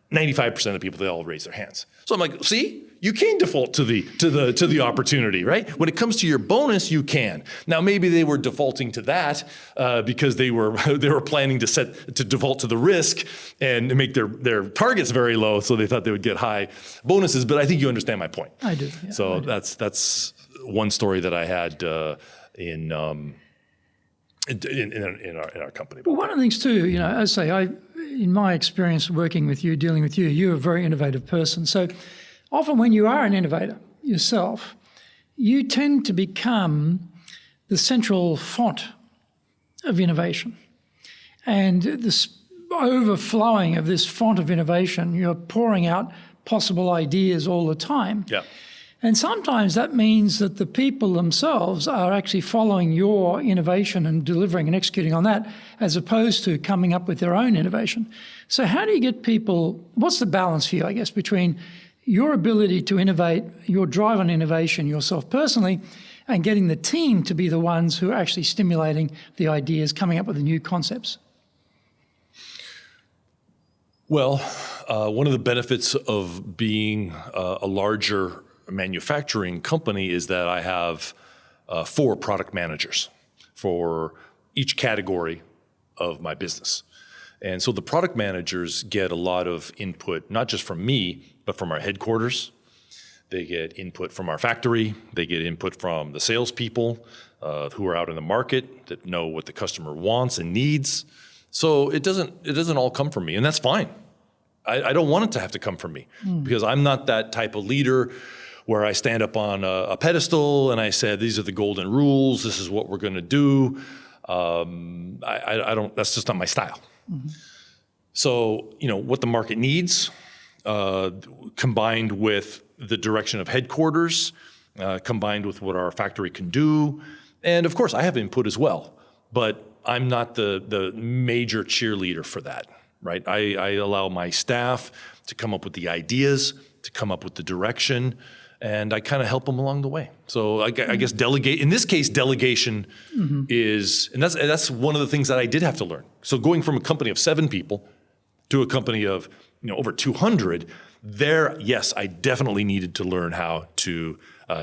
95% of people, they all raise their hands. So I'm like, see, you can default to the opportunity, right? When it comes to your bonus, you can. Now, maybe they were defaulting to that because they were planning to default to the risk and make their targets very low, so they thought they would get high bonuses. But I think you understand my point. I do. Yeah, so I do. That's one story that I had in our company. Well, one of the things too, as I say, in my experience working with you, dealing with you, you're a very innovative person. So often when you are an innovator yourself, you tend to become the central font of innovation. And this overflowing of this font of innovation, you're pouring out possible ideas all the time. Yeah. And sometimes that means that the people themselves are actually following your innovation and delivering and executing on that, as opposed to coming up with their own innovation. So how do you get people, what's the balance for you, I guess, between your ability to innovate, your drive on innovation yourself personally, and getting the team to be the ones who are actually stimulating the ideas, coming up with the new concepts? Well, one of the benefits of being a larger manufacturing company is that I have 4 product managers for each category of my business. And so the product managers get a lot of input, not just from me, but from our headquarters. They get input from our factory. They get input from the salespeople who are out in the market that know what the customer wants and needs. So it doesn't all come from me, and that's fine. I don't want it to have to come from me because I'm not that type of leader where I stand up on a pedestal and I said, these are the golden rules, this is what we're gonna do. I don't, that's just not my style. Mm-hmm. So, what the market needs, combined with the direction of headquarters, combined with what our factory can do. And of course, I have input as well, but I'm not the major cheerleader for that, right? I allow my staff to come up with the ideas, to come up with the direction, and I kind of help them along the way. So I guess in this case, delegation is, and that's one of the things that I did have to learn. So going from a company of 7 people to a company of over 200, yes, I definitely needed to learn how to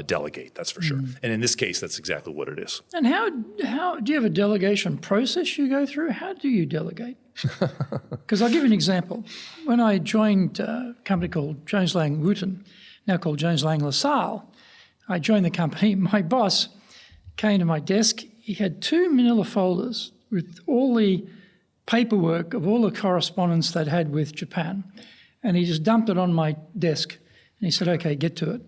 delegate, that's for sure. And in this case, that's exactly what it is. And how do you have a delegation process you go through? How do you delegate? Because I'll give you an example. When I joined a company called Jones Lang Wooten, now called Jones Lang LaSalle, I joined the company. My boss came to my desk. He had 2 manila folders with all the paperwork of all the correspondence they'd had with Japan. And he just dumped it on my desk. And he said, okay, get to it.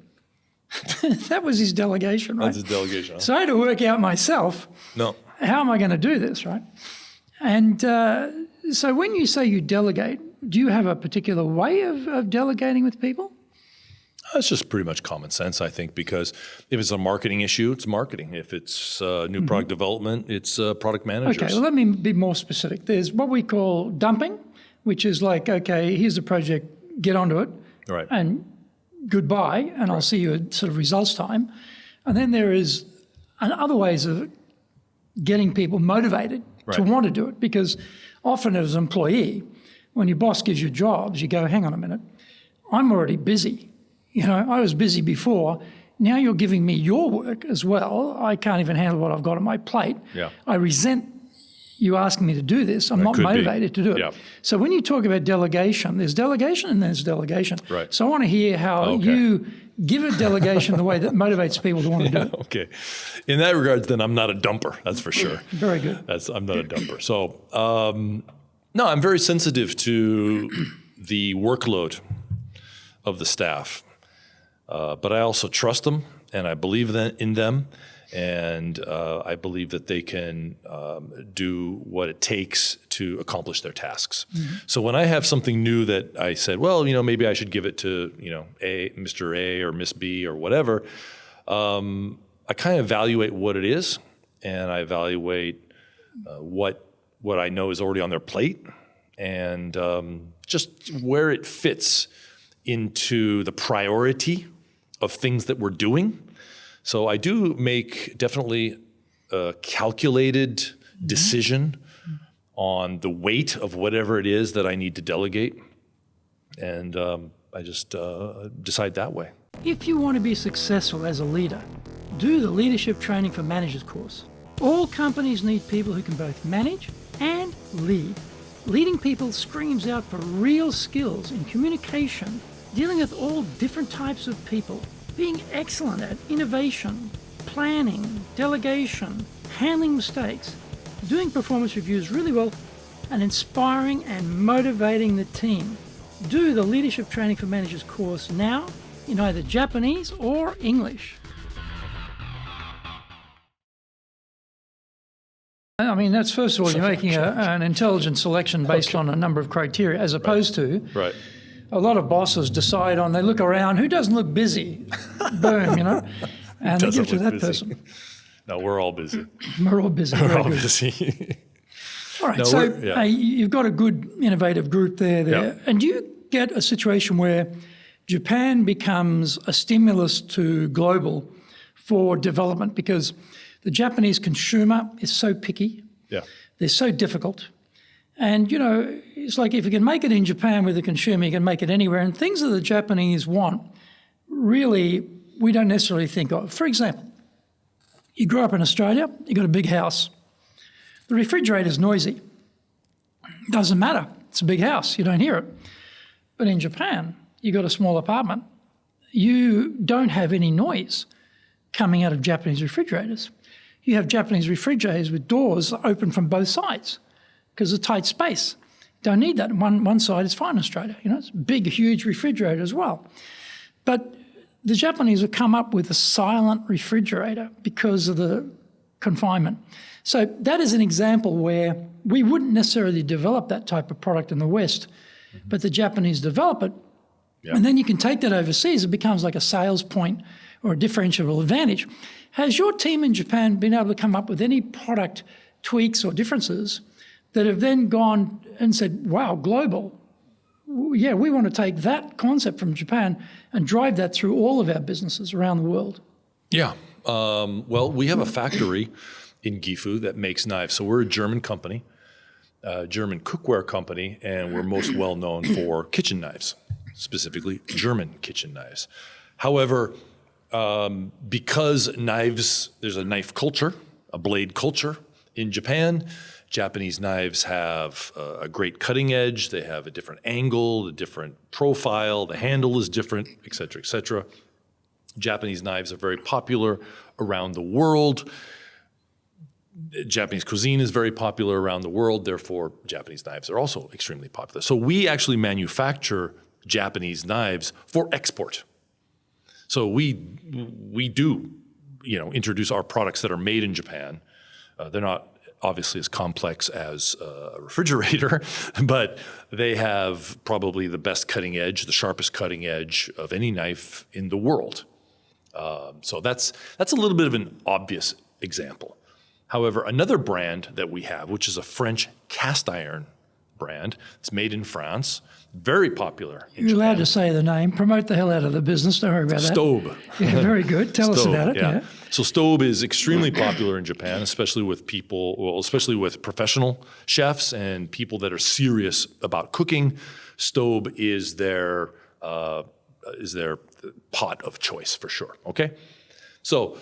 That was his delegation, right? That's his delegation. Huh? So I had to work out myself, how am I going to do this, right? And so when you say you delegate, do you have a particular way of delegating with people? That's just pretty much common sense, I think, because if it's a marketing issue, it's marketing. If it's new product development, it's product managers. Okay, well, let me be more specific. There's what we call dumping, which is like, okay, here's the project, get onto it, right, and goodbye, and I'll see you at sort of results time. And then there is other ways of getting people motivated to want to do it, because often as an employee, when your boss gives you jobs, you go, hang on a minute, I'm already busy. I was busy before. Now you're giving me your work as well. I can't even handle what I've got on my plate. Yeah. I resent you asking me to do this. I'm not motivated to do it. Yeah. So when you talk about delegation, there's delegation and there's delegation. Right. So I want to hear how you give a delegation the way that motivates people to want to do it. Okay. In that regard, then I'm not a dumper. That's for sure. Very good. I'm not a dumper. So, no, I'm very sensitive to the workload of the staff. But I also trust them, and I believe in them. And I believe that they can do what it takes to accomplish their tasks. Mm-hmm. So when I have something new that I said, well, maybe I should give it to, Mr. A or Miss B or whatever, I kind of evaluate what it is, and I evaluate what I know is already on their plate, and just where it fits into the priority of things that we're doing. So I do make definitely a calculated decision on the weight of whatever it is that I need to delegate. And I just decide that way. If you want to be successful as a leader, do the Leadership Training for Managers course. All companies need people who can both manage and lead. Leading people screams out for real skills in communication, dealing with all different types of people, being excellent at innovation, planning, delegation, handling mistakes, doing performance reviews really well, and inspiring and motivating the team. Do the Leadership Training for Managers course now in either Japanese or English. I mean, that's first of all, you're making an intelligent selection based on a number of criteria, as opposed to a lot of bosses decide on, they look around, who doesn't look busy? Boom, and they give to that person. No, we're all busy. We're all busy. We're all busy. All right, so you've got a good innovative group there. Yeah. And do you get a situation where Japan becomes a stimulus to global for development? Because the Japanese consumer is so picky. Yeah. They're so difficult. And, it's like if you can make it in Japan with the consumer, you can make it anywhere. And things that the Japanese want, really, we don't necessarily think of. For example, you grew up in Australia, you got a big house. The refrigerator's noisy. Doesn't matter. It's a big house. You don't hear it. But in Japan, you got a small apartment. You don't have any noise coming out of Japanese refrigerators. You have Japanese refrigerators with doors open from both sides because of tight space. Don't need that. One side is fine in Australia. It's a big, huge refrigerator as well. But the Japanese have come up with a silent refrigerator because of the confinement. So that is an example where we wouldn't necessarily develop that type of product in the West, but the Japanese develop it. Yeah. And then you can take that overseas. It becomes like a sales point or a differentiable advantage. Has your team in Japan been able to come up with any product tweaks or differences that have then gone and said, wow, global, yeah, we want to take that concept from Japan and drive that through all of our businesses around the world? Yeah. Well, we have a factory in Gifu that makes knives. So we're a German company, German cookware company, and we're most well known for kitchen knives, specifically German kitchen knives. However, because knives, there's a knife culture, a blade culture in Japan. Japanese knives have a great cutting edge. They have a different angle, a different profile. The handle is different, et cetera, et cetera. Japanese knives are very popular around the world. Japanese cuisine is very popular around the world. Therefore, Japanese knives are also extremely popular. So we actually manufacture Japanese knives for export. So we do, introduce our products that are made in Japan. They're not obviously as complex as a refrigerator, but they have probably the best cutting edge, the sharpest cutting edge of any knife in the world. So that's a little bit of an obvious example. However, another brand that we have, which is a French cast iron brand, it's made in France, very popular in Japan. You're allowed to say the name. Promote the hell out of the business. Don't worry about that. Stobe. Yeah, very good. Tell us about it. Yeah. So Stobe is extremely popular in Japan, especially with especially with professional chefs and people that are serious about cooking. Stobe is their pot of choice for sure. Okay, so.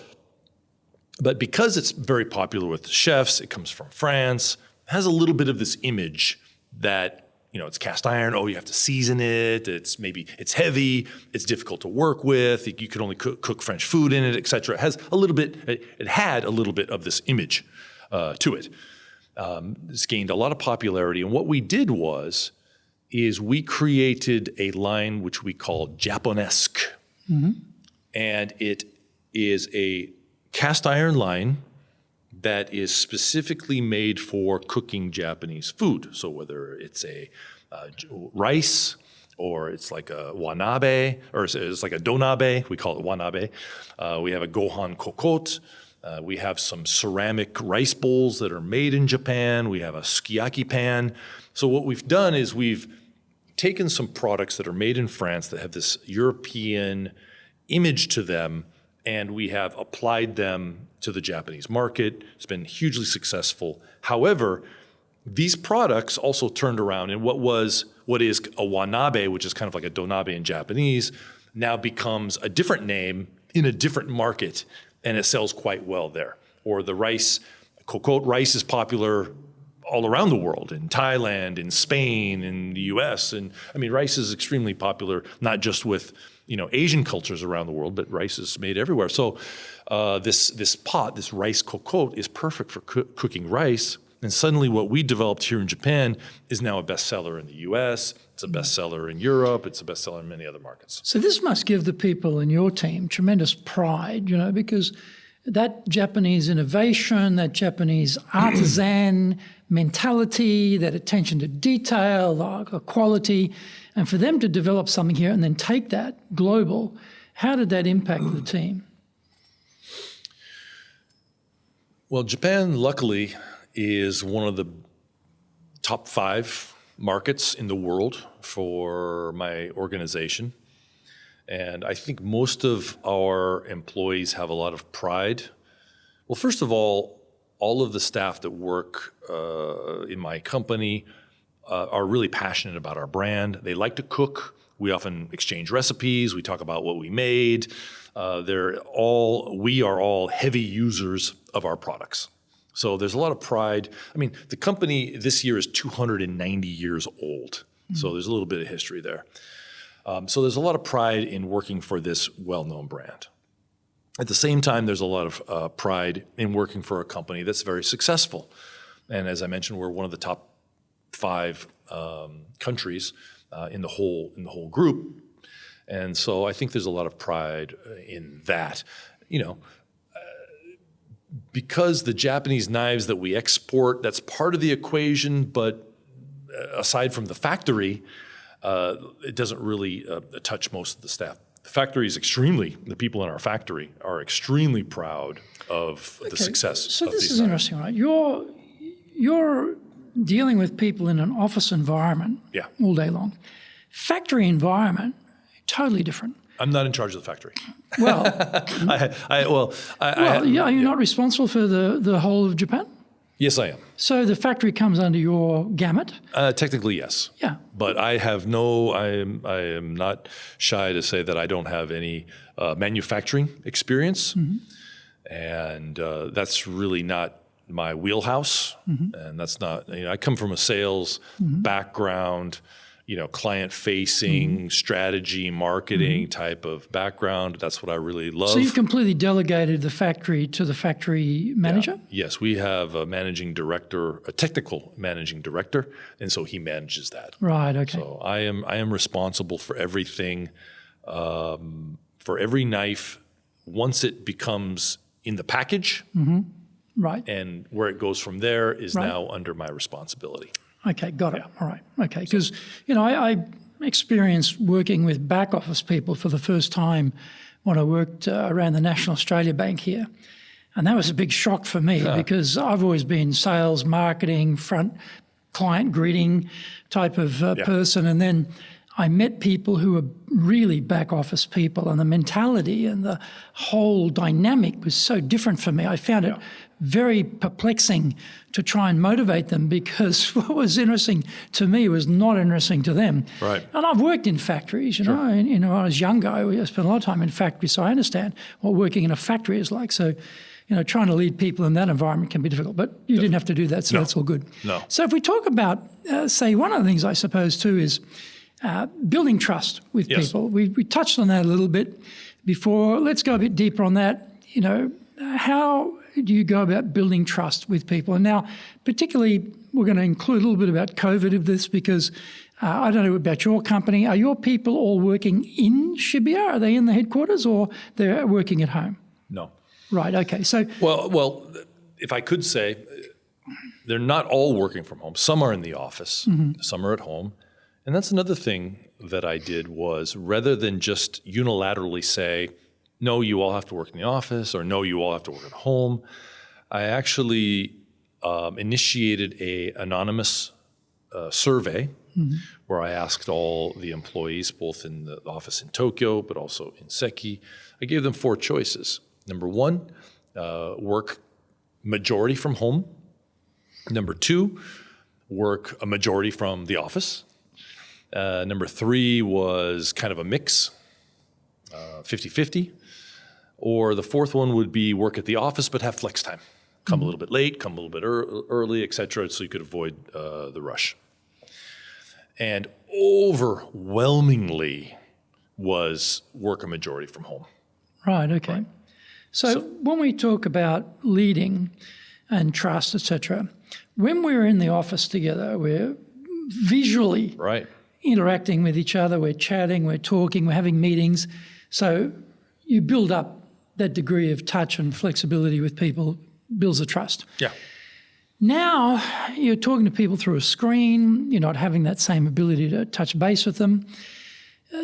But because it's very popular with chefs, it comes from France, has a little bit of this image that, it's cast iron. Oh, you have to season it. It's heavy. It's difficult to work with. You could only cook French food in it, etc. It has a little bit. It had a little bit of this image to it. It's gained a lot of popularity, and what we did is we created a line which we call Japonesque, and it is a cast iron line that is specifically made for cooking Japanese food. So whether it's a rice, or it's like a wanabe, or it's like a donabe, we call it wanabe. We have a gohan kokote. We have some ceramic rice bowls that are made in Japan. We have a sukiyaki pan. So what we've done is we've taken some products that are made in France that have this European image to them, and we have applied them to the Japanese market. It's been hugely successful. However, these products also turned around, and what is a wanabe, which is kind of like a donabe in Japanese, now becomes a different name in a different market, and it sells quite well there. Or the rice, cocotte rice is popular all around the world, in Thailand, in Spain, in the US. And I mean, rice is extremely popular, not just with Asian cultures around the world, but rice is made everywhere. So this pot, this rice cocotte, is perfect for cooking rice. And suddenly what we developed here in Japan is now a bestseller in the US. It's a bestseller in Europe. It's a bestseller in many other markets. So this must give the people in your team tremendous pride, because that Japanese innovation, that Japanese artisan mentality, that attention to detail, the quality, and for them to develop something here and then take that global, how did that impact the team? Well, Japan, luckily, is one of the top 5 markets in the world for my organization. And I think most of our employees have a lot of pride. Well, first of all of the staff that work in my company are really passionate about our brand. They like to cook. We often exchange recipes. We talk about what we made. We are all heavy users of our products. So there's a lot of pride. I mean, the company this year is 290 years old. So there's a little bit of history there. So there's a lot of pride in working for this well-known brand. At the same time, there's a lot of pride in working for a company that's very successful. And as I mentioned, we're one of the top 5 countries in the whole group. And so I think there's a lot of pride in that. Because the Japanese knives that we export, that's part of the equation, but aside from the factory, it doesn't really touch most of the staff. The people in our factory are extremely proud of the success of these knives. So this is interesting, right? You're dealing with people in an office environment all day long. Factory environment, totally different. I'm not in charge of the factory. Well, are you not responsible for the whole of Japan? Yes, I am. So the factory comes under your gamut? Technically, yes. Yeah. But I am not shy to say that I don't have any manufacturing experience. And that's really not my wheelhouse. And that's not, I come from a sales background, client-facing, strategy, marketing type of background. That's what I really love. So you've completely delegated the factory to the factory manager? Yeah. Yes, we have a managing director, a technical managing director, and so he manages that. Right, okay. So I am responsible for everything, for every knife, once it becomes in the package. Right. And where it goes from there is now under my responsibility. Okay, got it. All right. Okay, because, I experienced working with back office people for the first time when I worked around the National Australia Bank here. And that was a big shock for me because I've always been sales, marketing, front client greeting type of person. And then I met people who were really back office people, and the mentality and the whole dynamic was so different for me. I found it very perplexing to try and motivate them because what was interesting to me was not interesting to them. Right. And I've worked in factories, and when I was younger, I spent a lot of time in factories, so I understand what working in a factory is like. So, trying to lead people in that environment can be difficult. But you didn't have to do that, so that's all good. No. So if we talk about, say, one of the things I suppose too is building trust with people. We touched on that a little bit before. Let's go a bit deeper on that. How do you go about building trust with people? And now, particularly, we're going to include a little bit about COVID of this because I don't know about your company. Are your people all working in Shibuya? Are they in the headquarters or they're working at home? No. Right, okay. So, well, if I could say, they're not all working from home. Some are in the office, some are at home. And that's another thing that I did was rather than just unilaterally say, no, you all have to work in the office or no, you all have to work at home, I actually initiated a anonymous survey where I asked all the employees, both in the office in Tokyo, but also in Seki. I gave them 4 choices. Number 1, work majority from home. Number 2, work a majority from the office. Number 3 was kind of a mix, 50-50. Or the 4th one would be work at the office but have flex time. Come a little bit late, come a little bit early, et cetera, so you could avoid the rush. And overwhelmingly was work a majority from home. Right, okay. Right. So when we talk about leading and trust, et cetera, when we're in the office together, we're visually interacting with each other, we're chatting, we're talking, we're having meetings. So you build up that degree of touch and flexibility with people, builds the trust. Yeah. Now you're talking to people through a screen, you're not having that same ability to touch base with them.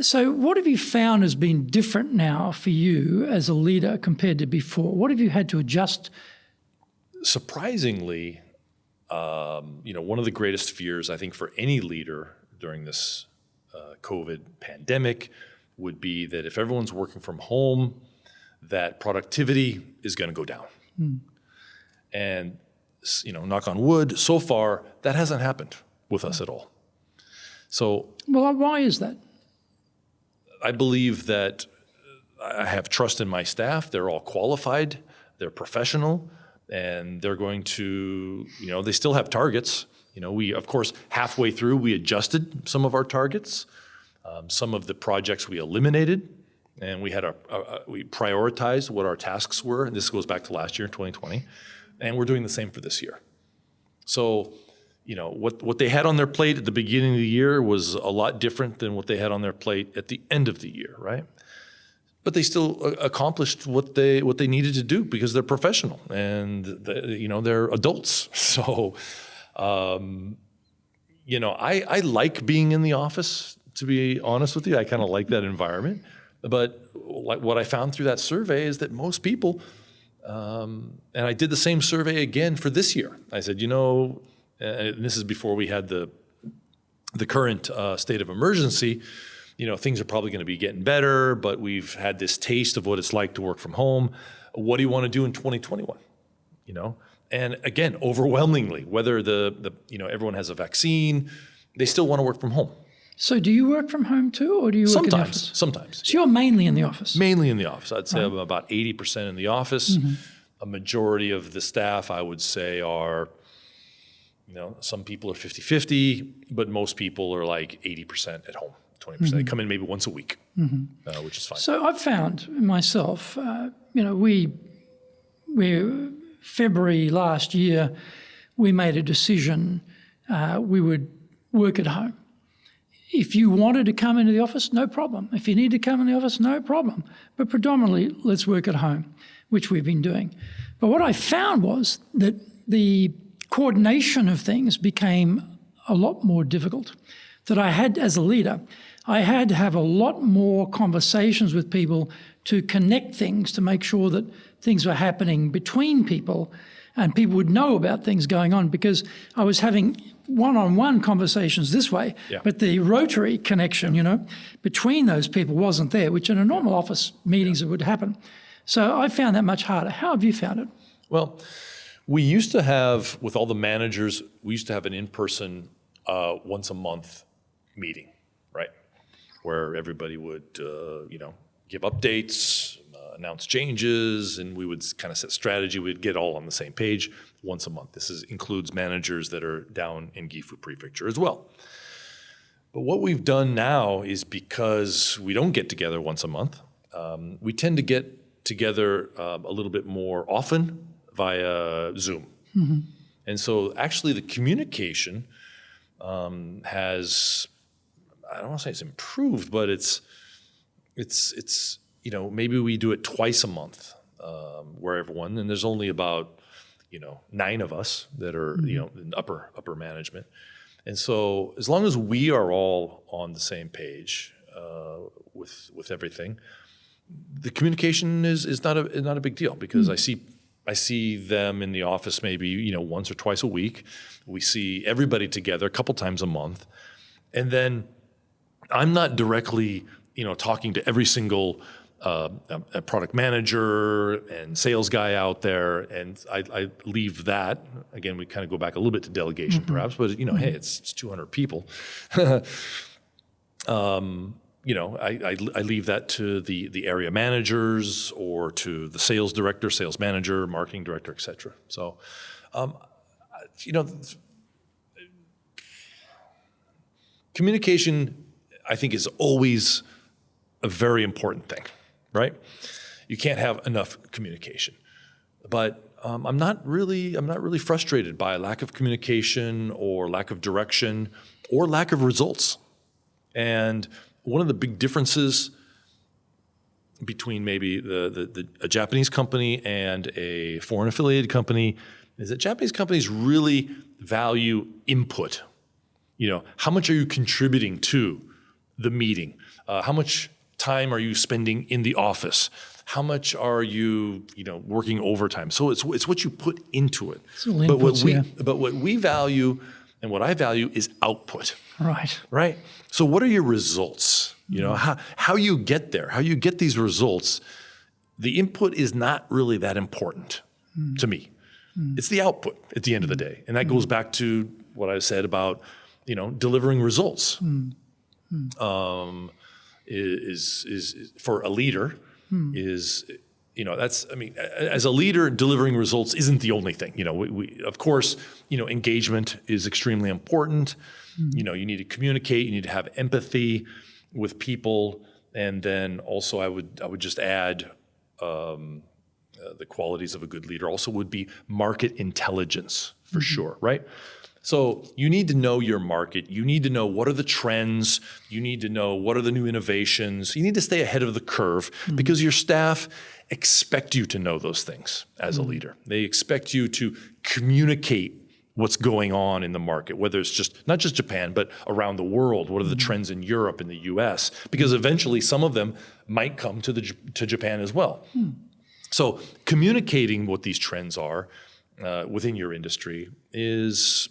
So what have you found has been different now for you as a leader compared to before? What have you had to adjust? Surprisingly, one of the greatest fears I think for any leader during this COVID pandemic would be that if everyone's working from home, that productivity is going to go down. And knock on wood, so far that hasn't happened with us at all. So, well, why is that? I believe that I have trust in my staff. They're all qualified, they're professional, and they're going to, they still have targets. We, of course, halfway through, we adjusted some of our targets. Some of the projects we eliminated, and we prioritized what our tasks were. And this goes back to last year, 2020, and we're doing the same for this year. So, what they had on their plate at the beginning of the year was a lot different than what they had on their plate at the end of the year, right? But they still accomplished what they needed to do because they're professional and they're adults. So, I like being in the office. To be honest with you, I kind of like that environment. But what I found through that survey is that most people, and I did the same survey again for this year. I said, and this is before we had the current state of emergency, things are probably going to be getting better, but we've had this taste of what it's like to work from home. What do you want to do in 2021? And again, overwhelmingly, whether everyone has a vaccine, they still want to work from home. So do you work from home too, or do you work in the office? Sometimes. So you're mainly in the office? Mainly in the office. I'd say I'm about 80% in the office. A majority of the staff, I would say, are, some people are 50-50, but most people are like 80% at home, 20%. They come in maybe once a week, which is fine. So I've found myself, February last year, we made a decision we would work at home. If you wanted to come into the office, no problem. If you need to come in the office, no problem. But predominantly, let's work at home, which we've been doing. But what I found was that the coordination of things became a lot more difficult. That I had, as a leader, I had to have a lot more conversations with people to connect things, to make sure that things were happening between people and people would know about things going on, because I was having one-on-one conversations this way, but the rotary connection, between those people wasn't there, which in a normal office meetings it would happen. So I found that much harder. How have you found it? Well, we used to have, with all the managers, we used to have an in-person once a month meeting, right? Where everybody would, give updates, announce changes, and we would kind of set strategy. We'd get all on the same page once a month. Includes managers that are down in Gifu Prefecture as well. But what we've done now is, because we don't get together once a month, we tend to get together a little bit more often via Zoom. And so actually the communication has, I don't want to say it's improved, but it's maybe we do it twice a month, where everyone, and there's only about 9 of us that are in upper management, and so as long as we are all on the same page with everything, the communication is not a big deal, because I see them in the office maybe once or twice a week. We see everybody together a couple times a month, and then I'm not directly talking to every single product manager and sales guy out there, and I leave that. Again, we kind of go back a little bit to delegation perhaps, but hey, it's 200 people. I leave that to the area managers, or to the sales director, sales manager, marketing director, et cetera. So, communication, I think, is always a very important thing, right? You can't have enough communication. But I'm not really frustrated by lack of communication, or lack of direction, or lack of results. And one of the big differences between maybe a Japanese company and a foreign affiliated company is that Japanese companies really value input. How much are you contributing to the meeting? How much time are you spending in the office? How much are you, working overtime? So it's what you put into it. But what we value and what I value is output. Right. So what are your results? How you get there, how you get these results. The input is not really that important to me. It's the output at the end of the day. And that goes back to what I said about, delivering results. Is for a leader is, as a leader, delivering results isn't the only thing. We of course, engagement is extremely important. You need to communicate, you need to have empathy with people. And then also I would just add the qualities of a good leader also would be market intelligence, for sure, right? So you need to know your market. You need to know what are the trends. You need to know what are the new innovations. You need to stay ahead of the curve, because your staff expect you to know those things as a leader. They expect you to communicate what's going on in the market, whether it's not just Japan, but around the world. What are the trends in Europe and the US? Because eventually some of them might come to Japan as well. So communicating what these trends are within your industry is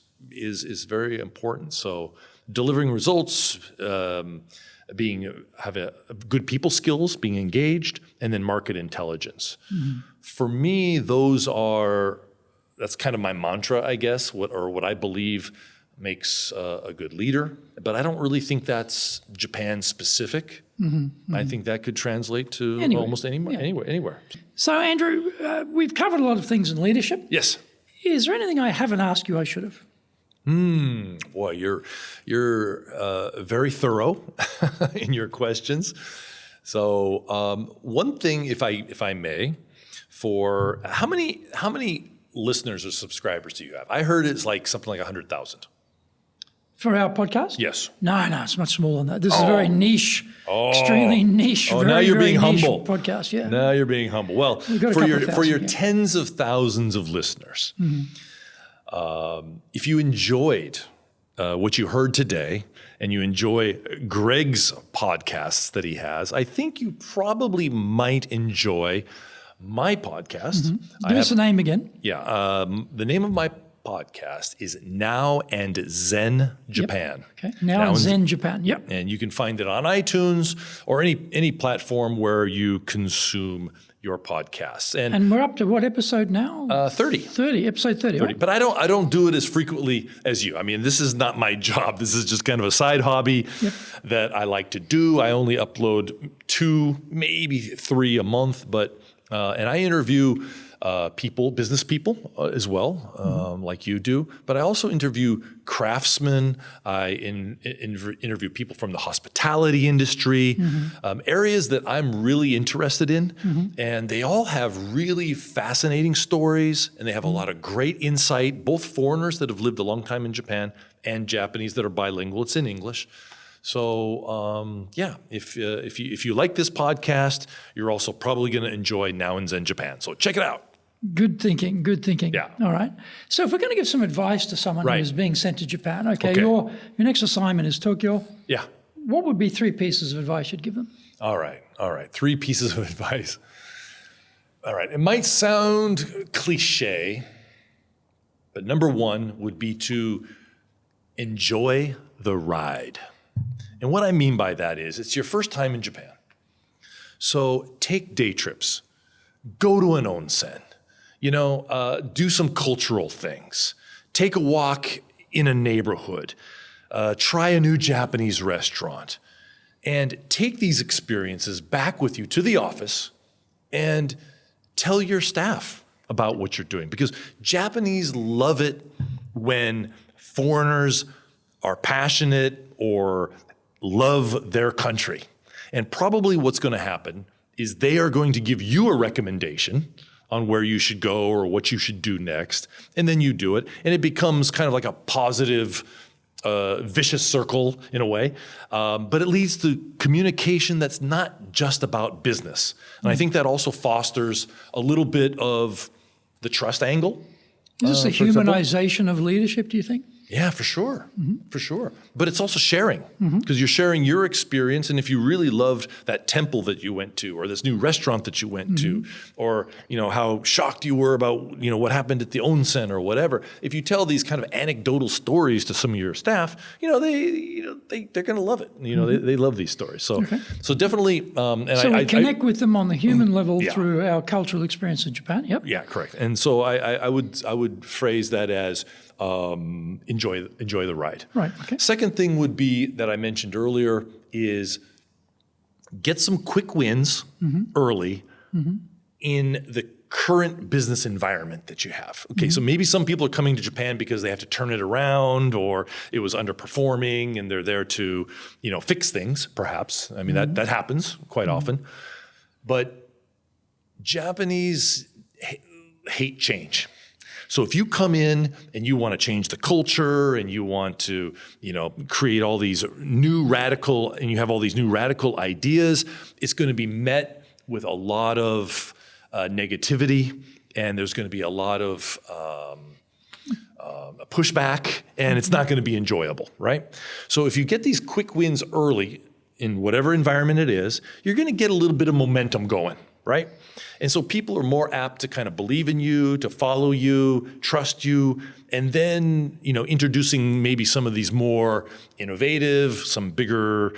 very important. So delivering results, have a good people skills, being engaged, and then market intelligence. For me, that's kind of my mantra, I guess, what I believe makes a good leader. But I don't really think that's Japan specific. I think that could translate to almost anywhere. So Andrew, we've covered a lot of things in leadership. Yes. Is there anything I haven't asked you I should have? Boy, you're very thorough in your questions. So one thing, if I may, for how many listeners or subscribers do you have? I heard it's like something like 100,000. For our podcast? Yes. No, it's much smaller than that. This is a very niche, extremely niche, now you're very being niche humble. podcast. Yeah. Now you're being humble. Well, for your tens of thousands of listeners, if you enjoyed what you heard today, and you enjoy Greg's podcasts that he has, I think you probably might enjoy my podcast. Give us the name again. Yeah. The name of my podcast is Now and Zen Japan. Yep. Okay. Now and Zen Japan. Yep. And you can find it on iTunes or any platform where you consume your podcasts. And we're up to what episode now? 30. 30, episode 30. 30. But I don't do it as frequently as you. I mean, this is not my job. This is just kind of a side hobby that I like to do. I only upload 2, maybe 3 a month, but and I interview business people as well, like you do. But I also interview craftsmen. I interview people from the hospitality industry, areas that I'm really interested in. And they all have really fascinating stories, and they have a lot of great insight, both foreigners that have lived a long time in Japan and Japanese that are bilingual. It's in English. So if you like this podcast, you're also probably going to enjoy Now and Zen Japan. So check it out. Good thinking. Yeah. All right. So if we're going to give some advice to someone who's being sent to Japan, okay. Your next assignment is Tokyo. Yeah. What would be 3 pieces of advice you'd give them? All right. 3 pieces of advice. All right. It might sound cliche, but number 1 would be to enjoy the ride. And what I mean by that is it's your first time in Japan. So take day trips. Go to an onsen. Do some cultural things. Take a walk in a neighborhood. Try a new Japanese restaurant. And take these experiences back with you to the office and tell your staff about what you're doing. Because Japanese love it when foreigners are passionate or love their country. And probably what's going to happen is they are going to give you a recommendation on where you should go or what you should do next, and then you do it, and it becomes kind of like a positive, vicious circle in a way, but it leads to communication that's not just about business. And I think that also fosters a little bit of the trust angle. Is this a humanization of leadership, do you think? Yeah, for sure. For sure. But it's also sharing, because you're sharing your experience. And if you really loved that temple that you went to, or this new restaurant that you went to, or how shocked you were about what happened at the onsen or whatever, if you tell these kind of anecdotal stories to some of your staff, they're going to love it. They love these stories. So so definitely. We connect with them on the human level through our cultural experience in Japan. Yep. Yeah, correct. And so I would phrase that as enjoy the ride. Right. Okay. Second thing would be that I mentioned earlier is get some quick wins early in the current business environment that you have. Okay, so maybe some people are coming to Japan because they have to turn it around, or it was underperforming and they're there to, fix things, perhaps. I mean, that happens quite often. But Japanese hate change. So if you come in and you want to change the culture and you want to, create all these new radical, and you have all these new radical ideas, it's going to be met with a lot of negativity, and there's going to be a lot of pushback, and it's not going to be enjoyable, right? So if you get these quick wins early in whatever environment it is, you're going to get a little bit of momentum going, right? And so people are more apt to kind of believe in you, to follow you, trust you, and then, introducing maybe some of these more innovative, some bigger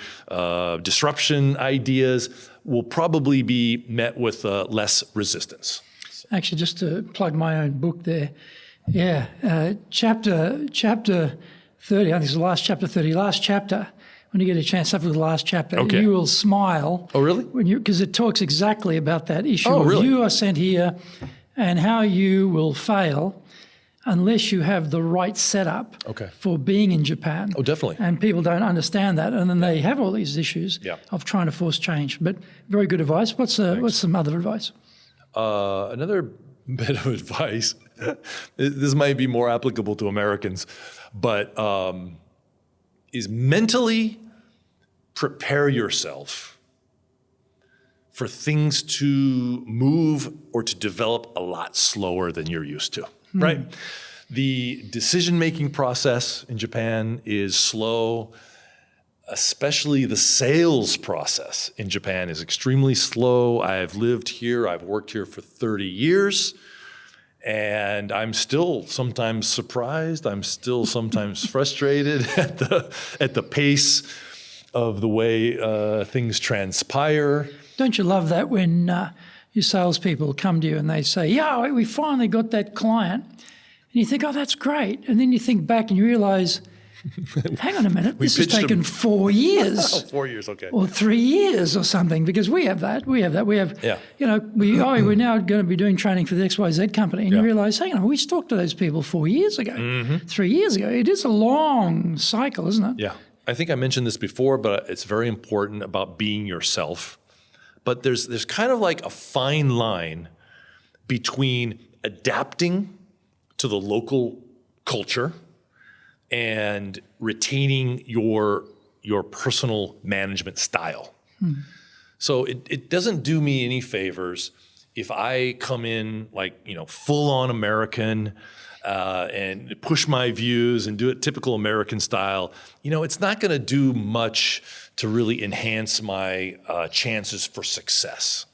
disruption ideas will probably be met with less resistance. Actually, just to plug my own book there, chapter 30, I think it's the last chapter 30, last chapter. When you get a chance to have the last chapter, you will smile. Oh, really? Because it talks exactly about that issue. Oh, really? You are sent here and how you will fail unless you have the right setup for being in Japan. Oh, definitely. And people don't understand that. And then they have all these issues of trying to force change. But very good advice. What's some other advice? Another bit of advice, this might be more applicable to Americans, but is mentally prepare yourself for things to move or to develop a lot slower than you're used to, right? The decision-making process in Japan is slow, especially the sales process in Japan is extremely slow. I've lived here, I've worked here for 30 years, and I'm still sometimes surprised. I'm still sometimes frustrated at the pace of the way things transpire. Don't you love that when your salespeople come to you and they say, yeah, we finally got that client. And you think, oh, that's great. And then you think back and you realize, hang on a minute, this has taken 4 years. 4 years, okay. Or 3 years or something, because we have that. We have, yeah. We're now going to be doing training for the XYZ company. And you realize, hang on, we talked to those people 4 years ago, 3 years ago. It is a long cycle, isn't it? Yeah. I think I mentioned this before, but it's very important about being yourself. But there's kind of like a fine line between adapting to the local culture and retaining your personal management style. So it doesn't do me any favors if I come in like, full on American and push my views and do it typical American style. It's not going to do much to really enhance my chances for success.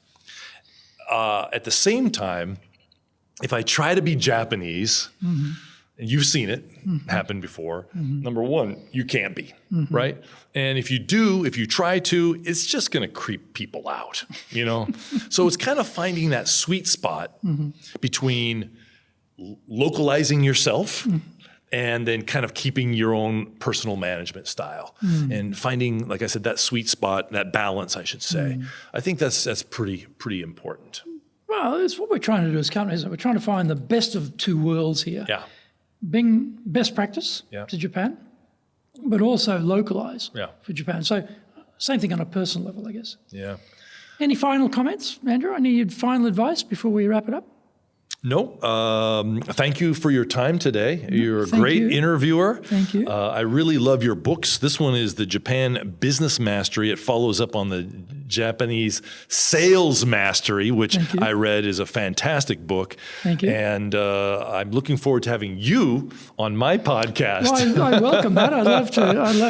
At the same time, if I try to be Japanese, and you've seen it happen before, number one, you can't be, right? And if you try to, it's just going to creep people out, So it's kind of finding that sweet spot between localizing yourself and then kind of keeping your own personal management style and finding, like I said, that sweet spot, that balance, I should say. I think that's pretty important. Well, it's what we're trying to do as companies. We're trying to find the best of two worlds here. Yeah. Bring best practice to Japan, but also localize for Japan. So same thing on a personal level, I guess. Yeah. Any final comments, Andrew? Any final advice before we wrap it up? No. Thank you for your time today. You're a great interviewer. Thank you. I really love your books. This one is the Japan Business Mastery. It follows up on the Japanese Sales Mastery, which I read is a fantastic book. Thank you. And I'm looking forward to having you on my podcast. Well, I welcome that. I'd love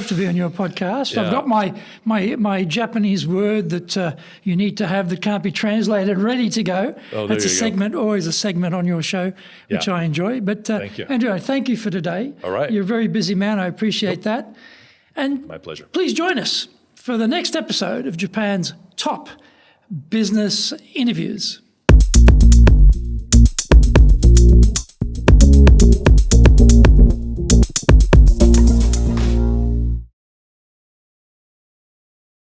to be on your podcast. Yeah. I've got my Japanese word that you need to have that can't be translated ready to go. Oh, That's a segment, always a segment on your show, which I enjoy. But thank you. Andrew, thank you for today. All right. You're a very busy man. I appreciate that. And my pleasure. Please join us for the next episode of Japan's top business interviews.